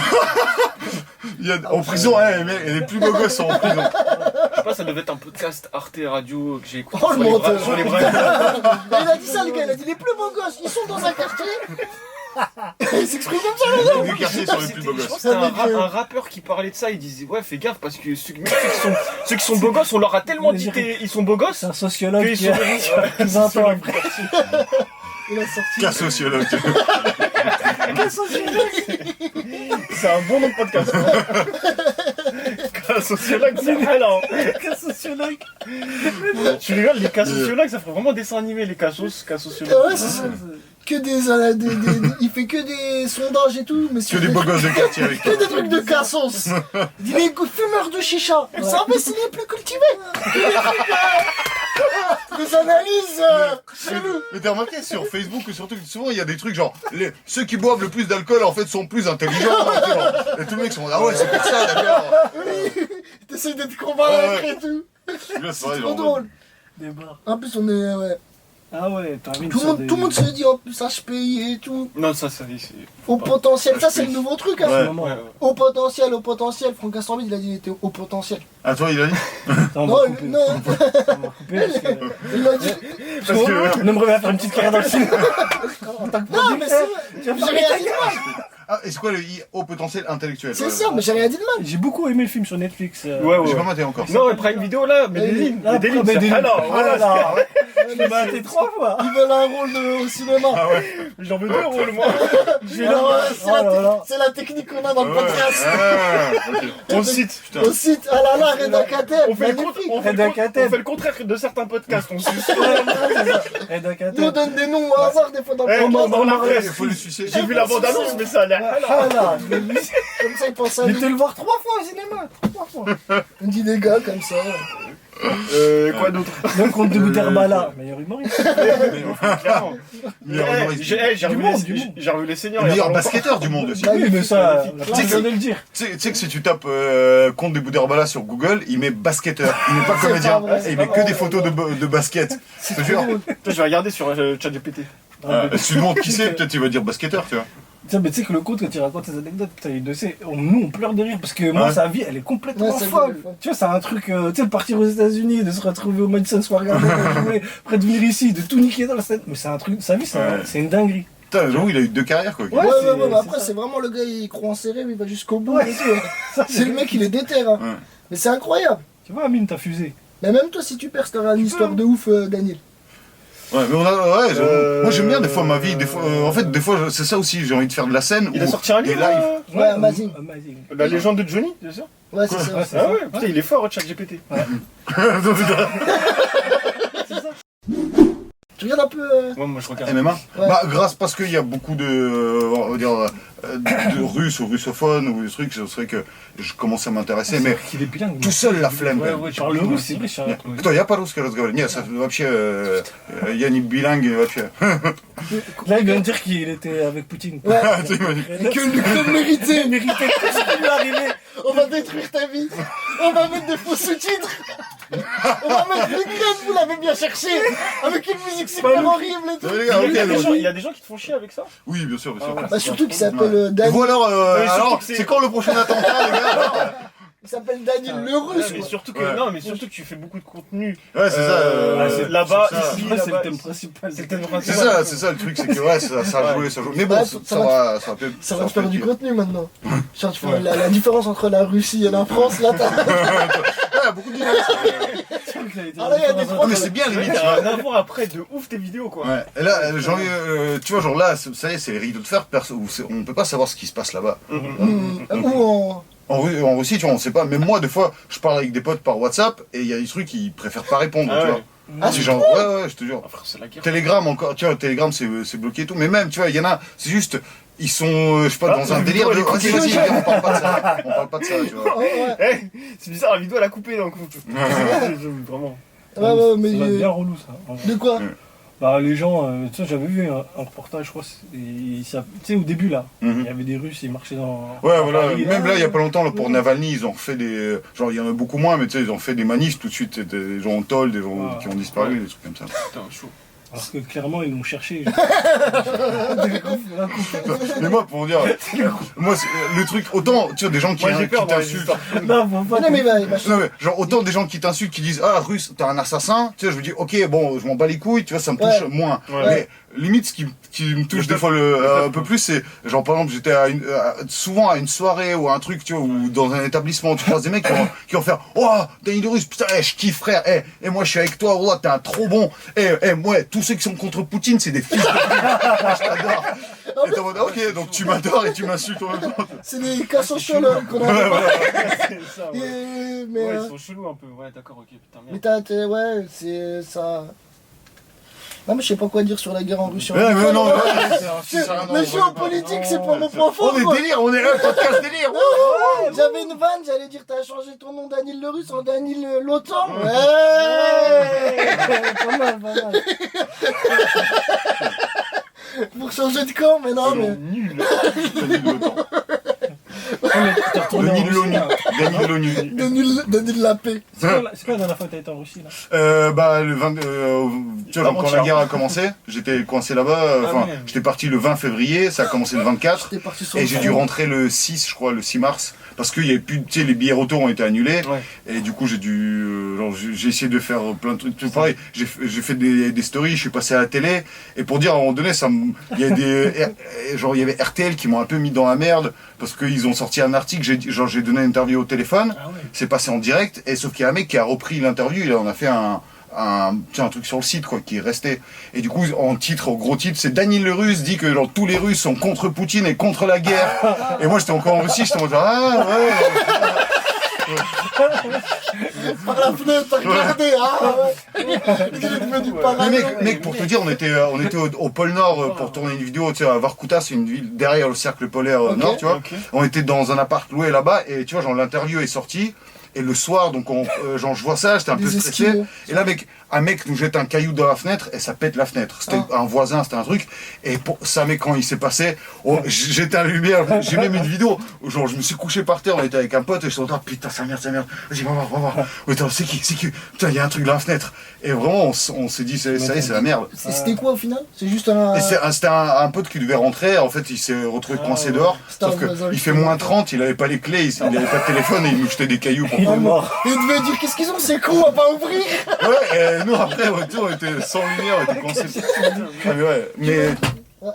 En prison, ouais, les plus beaux gosses sont en prison. Je sais pas, ça devait être un podcast Arte Radio que j'ai écouté Oh, le menteur. sur les bras. Il a dit ça, les gars, il a dit les plus beaux gosses, ils sont dans un quartier. Il s'exprime comme ça, les gars. Du quartier sont les plus beaux Je pense gosses. que c'était un rappeur qui parlait de ça, il disait ouais fais gaffe parce que ceux qui sont beaux gosses, on leur a tellement dit qu'ils sont beaux gosses C'est un sociologue qu'ils qui sont a 20 ans après. Il a sorti. Qu'un sociologue. C'est un bon nom de podcast. Un sociologue, c'est alors. Un sociologue. Tu rigoles, les cas sociologues, ça ferait vraiment dessin animé les cas sociologues. Ouais, c'est ça. Que il fait que des sondages et tout, mais Que sur des beaux gosses de quartier avec toi. que des trucs de cassos. Il dit les fumeurs de chicha. Ça, mais c'est les plus cultivés. Que des trucs, des analyses cheloues. Mais t'as remarqué sur Facebook ou sur Twitter, souvent il y a des trucs genre ceux qui boivent le plus d'alcool en fait sont plus intelligents. Tu sais, genre, et tous les mecs sont ah ouais c'est pour ça d'accord. Oui. T'essayes d'être convaincre et tout. Là, C'est vrai, trop genre, drôle. Des bars. En plus, on est. Ouais. Ah ouais, t'as mis Tout le monde se dit, oh, ça je paye et tout. Non, ça c'est. Au potentiel, ça c'est le nouveau truc. Hein. Ouais. Ouais, ouais. Au potentiel, au potentiel. Franck Gastambide, il a dit qu'il était au potentiel. Ah toi il a dit On Non, va couper. non, On va couper parce que. il a dit. Parce que. On aimerait bien faire une petite carrière dans le cinéma. Non, mais c'est vrai. J'ai rien dit de mal. Ah et c'est quoi le haut potentiel intellectuel? C'est ça, mais j'ai rien dit de mal. J'ai beaucoup aimé le film sur Netflix. Ouais, J'ai ouais. pas maté encore. Non, Prime Vidéo là, mais des lignes. Ah, Des lignes. mais des lignes. Alors, voilà. Voilà. Je l'ai maté 3 fois. Ils veulent un rôle au cinéma. Ah ouais. J'en veux 2 rôles moi. Alors, Oh là là. c'est la technique qu'on a dans le Ouais. podcast. Ah, ok. On cite. Putain. Au site, ah là là, Reda Kater, On fait, magnifique. on fait le contraire de certains podcasts. On suce. Et d'un Nous on donne des noms au hasard des fois dans le Eh, podcast. dans la Il presse. faut le sucer. J'ai vu la bande-annonce, mais ça a l'air. Ah là, je l'ai vu. Comme ça, ils pensent à J'ai nous. été le voir 3 fois au cinéma. 3 fois. On dit des gars comme ça. Quoi d'autre? Le compte de Boudherbala. Meilleur humoriste. Clairement. Meilleur Eh, humoriste. J'ai Du revu monde, les- du monde. j'ai revu les seniors. il y a Meilleur pas longtemps. basketteur du monde aussi. Bah, Oui, mais ça, on a Tu pas sais besoin que- de le dire. Tu sais que si tu tapes compte des Boudherbala sur Google, il met basketteur. Il met pas C'est comédien. pas vrai, Et il c'est met pas que vrai. des photos de basket. Je te jure. Putain, je vais regarder sur ChatGPT. Si tu demandes qui c'est, peut-être il va dire basketteur, tu vois. Tiens, mais tu sais que le compte, quand il raconte ses anecdotes, putain, il le sait. Nous, on pleure de rire parce que moi, Ouais. sa vie, elle est complètement Ouais, c'est folle. vrai. Tu vois, c'est un truc, tu sais, de partir aux États-Unis, de se retrouver au Madison Square Garden, de jouer, après de venir ici, de tout niquer dans la scène. Mais c'est un truc, sa vie, c'est Ouais. c'est une dinguerie. Putain, j'avoue, il a eu 2 carrières quoi. Ouais, ouais, c'est- ouais, mais c'est après, ça. c'est vraiment le gars, il croit en ses rêves, il va jusqu'au bout. Ouais. et tout. Ça, C'est le mec, il est déter. Hein. Ouais. Mais c'est incroyable. Tu vois, Amine, t'as fusé. Mais même toi, si tu perds, t'auras une histoire de ouf, Daniel. Ouais, mais moi j'aime bien des fois ma vie. Des fois, en fait, des fois, c'est ça aussi, j'ai envie de faire de la scène. Il a ou sorti un des livre. lives. Ouais, Amazing. Amazing. La légende de Johnny, c'est ça? Ouais, c'est ça. Ouais, c'est Ah ça. ouais, putain, il est fort, ChatGPT. Tu regardes un peu Moi, je regarde. MMA. Ouais. Bah, parce qu'il y a beaucoup on va dire, de Russes ou russophones ou des trucs, c'est vrai que je commence à m'intéresser, mais Qu'il est bilingue. tout seul la flemme. Ouais, quand même. ouais, Je parle le russe, c'est vrai, je suis Кто, я по-русски разговариваю? Нет, вообще, я не биланг, вообще. Là, il vient de dire qu'il était avec Poutine. Ouais. Tu sais, il m'a dit, Que l'Ukraine méritait. Il méritait tout ce qui lui est arrivé. On va détruire ta vie. On va mettre des faux sous-titres. On va mettre l'Ukraine, vous l'avez bien cherché. Avec une musique super horrible et tout. les gars, ok, donc- Il y a des gens qui te font chier avec ça. Oui, bien sûr, bien sûr. Ah ouais. Bah surtout qu'il s'appelle Et Daniel. vous alors, surtout alors que c'est- c'est quand le prochain attentat, les gars? Il s'appelle Daniel le Ouais, russe. mais quoi. surtout que Ouais. non, mais surtout que tu fais beaucoup de contenu. Ouais, c'est ça. là-bas, c'est ça. ici, Ouais, c'est le là-bas, thème ici. principal. C'est le thème C'est principal. ça le truc, c'est que ouais, ça a joué, ça joue. Mais bon, Ouais, ça ça va, ça va peut-être. Ça va te faire du pire. contenu maintenant. Genre, tu fais la différence entre la Russie et la France, là, t'as. Ouais, beaucoup de vidéos. Ah là, il y a des Non, mais c'est bien, limite. Il y a un avant après de ouf tes vidéos quoi. Ouais, et là, genre, tu vois, genre là, ça y est, c'est les rideaux de fer, on peut pas savoir ce qui se passe là-bas. Ou En Russie, tu vois, on sait pas. Même moi, des fois, je parle avec des potes par WhatsApp et il y a des trucs ils préfèrent pas répondre, Ah tu ouais. vois. Ah, C'est genre, ouais, je te jure. Ah, frère, c'est la guerre. Telegram encore, tu vois, Telegram c'est bloqué et tout. Mais même, tu vois, il y en a, c'est juste, ils sont, je sais pas, dans un délire de. Vas-y, vas-y, on parle pas de ça. On parle pas de ça, tu vois. Ouais, Eh, c'est bizarre, la vidéo elle a coupé d'un coup. Vraiment. ouais, mais. Ça va être bien relou ça. en vrai. De quoi? Bah les gens, tu sais, j'avais vu un reportage, je crois, tu sais, au début là, Mhm. il y avait des Russes, ils marchaient dans... Ouais, dans voilà. Paris, Même là, il y a pas longtemps, là, pour Ouais. Navalny, ils ont fait des. Genre, il y en a beaucoup moins, mais tu sais, ils ont fait des manifs tout de suite. Des gens en tôle, des gens qui ont disparu, des trucs comme ça. Putain, chaud. Alors que clairement, ils l'ont cherché. Mais moi, pour vous dire, moi, le truc, autant, tu vois, des gens qui Moi j'ai peur dans les t'insultent. histoires. Non, faut pas... Non, mais il va. Non, mais genre, autant des gens qui t'insultent, qui disent, ah, russe, t'es un assassin, tu sais, je me dis, ok, bon, je m'en bats les couilles, tu vois, ça me touche Ouais. moins. Ouais. Mais limite, ce qui me touche des fois un peu plus, c'est, genre, par exemple, j'étais souvent à une soirée ou à un truc, tu vois, ou dans un établissement, tu croises des mecs qui vont faire, oh, Danny de Russe, putain, je kiffe, frère, et moi, je suis avec toi, oh, t'es un trop bon, moi, tous ceux qui sont contre Poutine, c'est des fils de pute. Je t'adore. Et t'es en mode, ok, donc tu m'adores et tu m'insultes en même temps. C'est des cas sociaux là qu'on a. C'est ça, ouais. Mais. Ouais, ils sont chelous un peu. Ouais, d'accord, ok, putain, Mais merde. ouais, c'est ça. Non, mais je sais pas quoi dire sur la guerre en Russie. Ouais, mais non, C'est- ça, non, Le on géopolitique, c'est pas mon point fort. On est quoi. délire, on est un podcast délire. J'avais une vanne, j'allais dire t'as changé ton nom Daniel le Russe en Daniel l'OTAN. Ouais. Pas mal, pas mal. Pour changer de camp, mais non, mais. Nul. T'es retourné en Denis de Russie, l'ONU. là. Denis de l'ONU. Daniel la paix. C'est quoi la dernière fois que t'as été en Russie là? Bah, le 20, tu vois, genre, quand la Avant-hier. guerre a commencé, j'étais coincé là-bas, enfin, ouais. j'étais parti le 20 février, ça a commencé le 24, T'es parti sur et le j'ai front. dû rentrer le 6, je crois, le 6 mars, parce qu'il y avait plus, tu sais, les billets retour ont été annulés, Ouais. et du coup, j'ai dû, genre, j'ai essayé de faire plein de trucs, tout pareil, j'ai fait des stories, je suis passé à la télé, et pour dire, à un moment donné, il y a genre, il y avait RTL qui m'ont un peu mis dans la merde, parce qu'ils ont sorti un article, j'ai donné une interview au téléphone, Ah ouais. c'est passé en direct, et sauf qu'il y a un mec qui a repris l'interview, on a fait un truc sur le site quoi qui est resté, et du coup en titre, au gros titre, c'est Daniel le Russe dit que genre tous les Russes sont contre Poutine et contre la guerre, et moi j'étais encore en Russie, j'étais en mode ah ouais. Par la fenêtre, t'as regardé, ah ouais. Il est devenu Mais parano. mec, pour te dire, on était au pôle Nord pour tourner une vidéo, tu sais, à Vorkuta, c'est une ville derrière le cercle polaire Ok. Nord, tu vois. Ok. On était dans un appart loué là-bas, et tu vois, genre l'interview est sortie, et le soir, donc genre je vois ça, j'étais un peu Des stressé, Esquimaux. et là un mec nous jette un caillou dans la fenêtre, et ça pète la fenêtre. C'était un voisin, c'était un truc, et pour ça, mec, quand il s'est passé, j'étais à la lumière, j'ai même une vidéo, où genre je me suis couché par terre, on était avec un pote, et je suis en train, putain, ça merde, vas-y, va voir. Oh, attends, c'est qui, putain, il y a un truc dans la fenêtre. Et vraiment, on s'est dit, ça y est, c'est la merde. C'était quoi au final? C'est juste un. Et c'était un pote qui devait rentrer, en fait il s'est retrouvé coincé dehors, C'était un sauf voisin qu'il fait qui- moins 30, il avait pas les clés, il avait pas de téléphone et il nous jetait des cailloux pour Il est pas. mort. Il devait dire qu'est-ce qu'ils ont ces cons à pas ouvrir. Ouais, et nous après, on était sans lumière, on était coincés. Ah, mais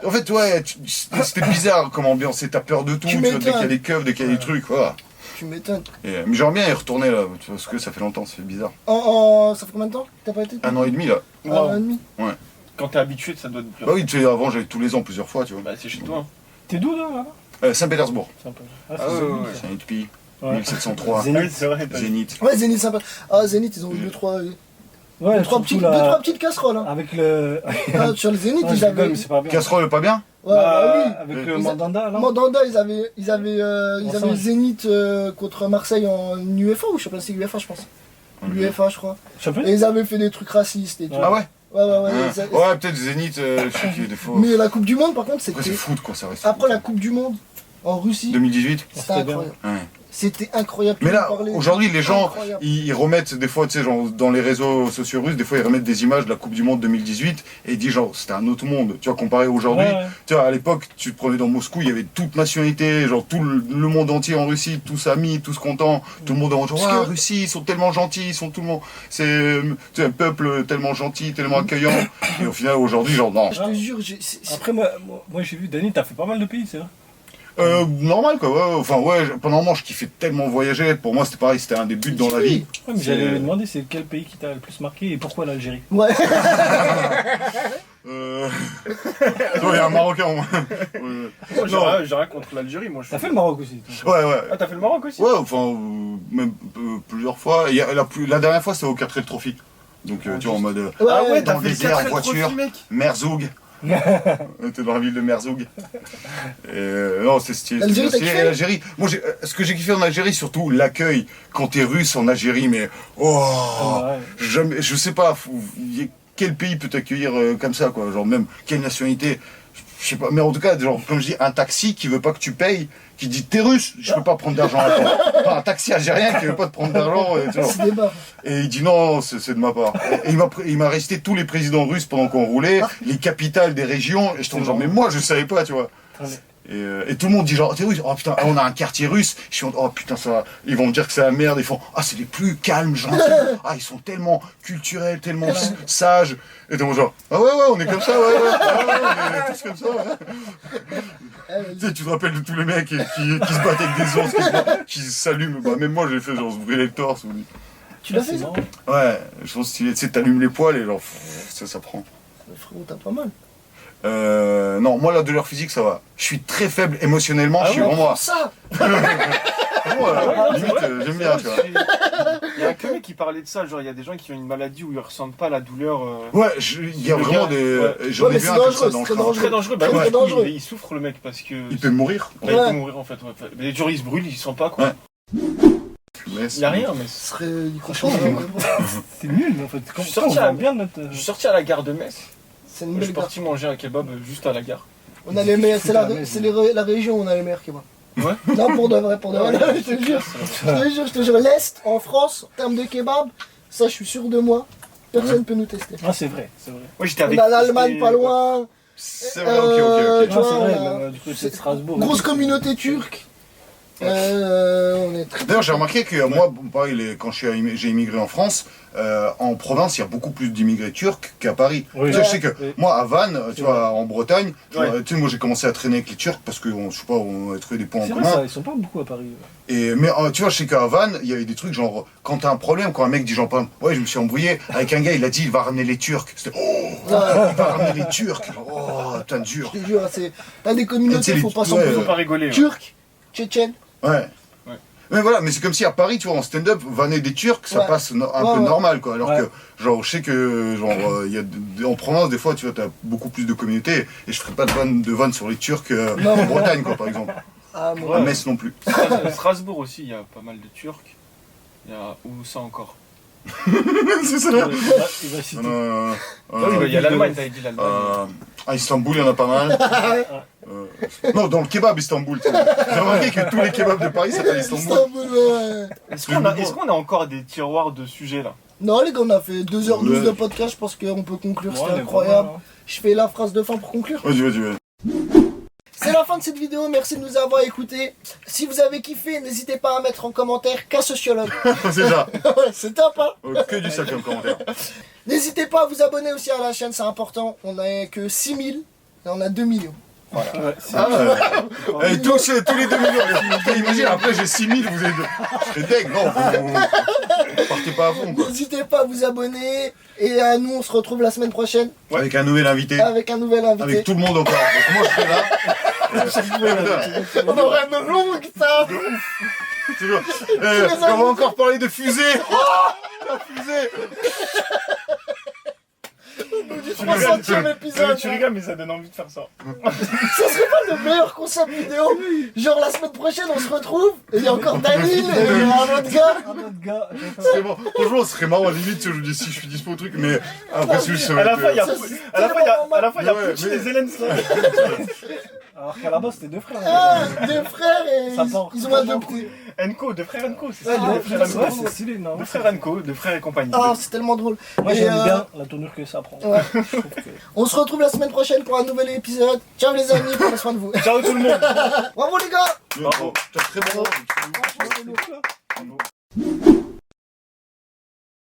en fait, ouais, c'était bizarre comme ambiance, et t'as peur de tout, Tu tu vois, dès qu'il y a m'étonnes. des keufs, dès qu'il y a des trucs, voilà. Tu m'étonnes. Mais j'aimerais bien y retourner là, parce que ça fait longtemps, ça fait bizarre. Ça fait combien de temps que t'as pas été? 1 an et demi là. Un an et demi. Quand t'es habitué, ça doit te plaire. Bah oui, tu sais, avant j'allais tous les ans, plusieurs fois, tu vois. Bah, c'est chez toi. T'es d'où là là Saint-Pétersbourg, Sympa. Ah ouais, ouais, ouais. c'est un pays, Ouais. 1703, Ah oui, c'est vrai. Zénith. Ouais, Zénith sympa. Ah, Zénith, ils ont eu 2-3 Ouais, Deux, trois surtout petites casseroles. Hein. avec le. Ah, sur le Zénith, Ouais, ils je rigole, avaient. mais c'est pas bien. Casserole pas bien? Ouais, Bah, bah oui. avec le Ils a- Mandanda, là. Mandanda, ils avaient Ensemble. le Zénith contre Marseille en UEFA ou je sais pas si c'est UEFA, je pense. L'UEFA, je crois. Champion. Et ils avaient fait des trucs racistes et tout. Ah ouais? Ouais. Ouais, peut-être Zénith, je sais qu'il y a des fois. Mais la Coupe du Monde, par contre, Après, c'est c'était. foot, quoi, ça reste. Après foot. la Coupe du Monde en Russie, 2018? c'était C'était bien. incroyable. Ouais. C'était incroyable. Mais Tout là, le monde parlait. aujourd'hui, les gens, Incroyable. ils remettent des fois, tu sais, genre, dans les réseaux sociaux russes, des fois, ils remettent des images de la Coupe du Monde 2018 et ils disent, genre, c'était un autre monde. Tu vois, comparé aujourd'hui, Ouais. tu vois, à l'époque, tu te prenais dans Moscou, il y avait toute nationalité, genre, tout le monde entier en Russie, tous amis, tous contents, tout le monde en genre, Parce ah, que- Russie, ils sont tellement gentils, ils sont tout le monde, c'est, tu sais, un peuple tellement gentil, tellement accueillant. Et au final, aujourd'hui, genre, non. Je te jure, Après, moi j'ai vu, Dany, t'as fait pas mal de pays, c'est vrai. Normal, quoi, ouais, enfin, ouais, pendant un moment, je kiffais tellement voyager, pour moi, c'était pareil, c'était un des buts dans la vie. Ouais, mais j'allais lui demander c'est quel pays qui t'a le plus marqué et pourquoi l'Algérie. Ouais. Toi, il y a un Marocain, au moins. Ouais. Moi, j'ai Non. rien contre l'Algérie, moi. T'as fait le Maroc aussi. toi. Ouais, ouais. Ah, t'as fait le Maroc aussi? Ouais, enfin, même plusieurs fois. Il y a la dernière fois, c'était au 4 Trophy. Donc, tu vois, en mode Ah ouais, dans t'as le fait le désert, 4 voiture. mec. Merzoug. On était dans la ville de Merzoug. Et, non, c'est stylé. L'Algérie, C'est t'as stylé. kiffé Et l'Algérie. Moi, ce que j'ai kiffé en Algérie, surtout l'accueil quand t'es russe en Algérie, mais oh, Ouais. jamais, je sais pas, quel pays peut t'accueillir comme ça, quoi. Genre même quelle nationalité. Je sais pas, mais en tout cas, genre, comme je dis, un taxi qui veut pas que tu payes, qui dit t'es russe, je peux pas prendre d'argent à toi. Enfin, un taxi algérien qui veut pas te prendre d'argent, tu vois. C'est débat. Et il dit non, c'est de ma part. Et il m'a resté tous les présidents russes pendant qu'on roulait, les capitales des régions, et je tombe genre, mais moi je savais pas, tu vois. Et tout le monde dit genre, t'es russe, oh putain, on a un quartier russe, je suis en, oh putain, ça va. Ils vont me dire que c'est la merde, ils font, ah c'est les plus calmes, gentils, ah ils sont tellement culturels, tellement sages. Et donc genre, ah ouais, on est comme ça, ouais, on est tous comme ça, ouais. Tu sais, tu te rappelles de tous les mecs qui se battent avec des ours, qui s'allument, bah même moi j'ai fait genre se brûler le torse. Tu l'as fait ça? Ouais, je pense que tu sais, t'allumes les poils et genre, ça prend. Frérot, t'as pas mal. Non, moi la douleur physique ça va. Je suis très faible émotionnellement, je suis vraiment. Ça Limite, j'aime bien, tu vois. Il y a que mec qui parlait de ça, genre il y a des gens qui ont une maladie où ils ressentent pas la douleur. Ouais, il y a Le vraiment gars, des. ouais. J'en Ouais, ai mais vu c'est un comme dangereux, ça dans le c'est train. dangereux. Très dangereux, bah Très ouais, dangereux. il souffre le mec parce que. Il peut mourir. Bah, il Ouais. peut mourir en fait. Ouais. Les gens ils se brûlent, ils sentent pas quoi. Ouais. Il y a rien, mais. Ce serait du cochon. C'est nul en fait. Je Quand suis sorti on à- vend bien notre. Je suis sorti à la gare de Metz, C'est une je belle suis gare. parti manger un kebab juste à la gare. On a les meilleurs, la région où on a les meilleurs kebabs. Ouais. Non, pour de vrai, je te jure. Je te jure, l'Est, en France, en termes de kebab, ça je suis sûr de moi, personne peut nous tester. Ah, c'est vrai, c'est vrai. Moi j'étais On avec. a l'Allemagne j'étais- pas loin, C'est vrai, ok. tu Non, vois, c'est vrai, on a- même du côté de Strasbourg. grosse communauté turque. On est très. D'ailleurs, j'ai remarqué que moi, bon, pareil, quand j'ai immigré en France, en province, il y a beaucoup plus d'immigrés turcs qu'à Paris. Oui. Tu sais, je sais que Oui. moi, à Vannes, tu vois, en Bretagne, Ouais. tu sais, moi j'ai commencé à traîner avec les Turcs parce que, je sais pas, on a trouvé des points en C'est vrai, commun. ça, ils sont pas beaucoup à Paris. Mais tu vois, je sais qu'à Vannes, il y avait des trucs genre, quand t'as un problème, quand un mec dit genre, par exemple, ouais, je me suis embrouillé avec un gars, il a dit, il va ramener les Turcs. C'était, oh, il va ramener les Turcs. Genre, oh, putain, dur. Je te jure, t'as des Et tu communautés, sais, faut pas s'en ouais, Faut prendre. pas rigoler. Ouais. Turcs, tchétchènes. Ouais. Ouais. Mais voilà, mais c'est comme si à Paris, tu vois, en stand-up, vanner des Turcs, ça Ouais. passe un Ouais, peu ouais. normal, quoi. Alors Ouais. que, genre, je sais que, genre, il y a en province, des fois, tu vois, t'as beaucoup plus de communautés, et je ferai pas de vanne sur les Turcs Non. en Bretagne, quoi, par exemple. Ah, mon À Ouais. Metz non plus. Strasbourg aussi, il y a pas mal de Turcs. Il y a. Où ça encore? C'est ça, Il là. va citer. Ah oui, bah, il y a l'Allemagne, t'avais dit l'Allemagne. À Istanbul, il y en a pas mal. Non, dans le kebab Istanbul. tu vois. J'ai remarqué que tous les kebabs de Paris s'appellent Istanbul. Istanbul, ouais. Est-ce qu'on a encore des tiroirs de sujets là? Non, les gars, on a fait 2h12 Ouais. de podcast, je pense qu'on peut conclure, Ouais, c'était mais incroyable. vraiment, Je fais la phrase de fin pour conclure. Vas-y. C'est la fin de cette vidéo, merci de nous avoir écoutés. Si vous avez kiffé, n'hésitez pas à mettre en commentaire qu'un sociologue. C'est ça. Ouais, c'est top, hein. Que du sale comme commentaire. N'hésitez pas à vous abonner aussi à la chaîne, c'est important. On n'a que 6000 et on a 2 millions. Ouais, c'est- Ah, et tous les 2 millions. Imagine, après j'ai 6000, vous êtes. Je serais deg, non, vous partez pas à fond, quoi. N'hésitez pas à vous abonner. Et à nous, on se retrouve la semaine prochaine Avec un nouvel invité. avec un nouvel invité. Avec tout le monde encore. Donc moi je serai là. On aura une longue ça. Tu vois, on va encore parler de fusée. Oh, la fusée. nous du 300e épisode. Tu rigoles, mais ça donne envie de faire ça. Ça serait pas le meilleur concept vidéo? Genre la semaine prochaine on se retrouve et il y a encore Daniel et un autre gars. Un autre gars. C'est bon. Franchement, ce serait marrant à la limite, tu sais, je vous dis si je suis dispo au truc, mais après, c'est juste ça va À la être, fin, il y a Ça, Ouais, Poutine mais- et Zelensky. Alors qu'à la base, c'était deux frères. Ah, deux frères et Ça part. ils ont adopté. Enco, deux frères Enco, c'est Ouais, ça. deux Deux frères frères Enco. Ouais, c'est stylé, non? Deux frères Enco, deux frères et compagnie. Ah, c'est tellement drôle. Moi, Et, j'aime bien la tournure que ça prend. Ouais. Je trouve que- On se retrouve la semaine prochaine pour un nouvel épisode. Ciao les amis, prenez soin de vous. Ciao tout le monde. Bravo les gars. Bravo. T'as très bon. Franchement, c'est lourd. Bravo.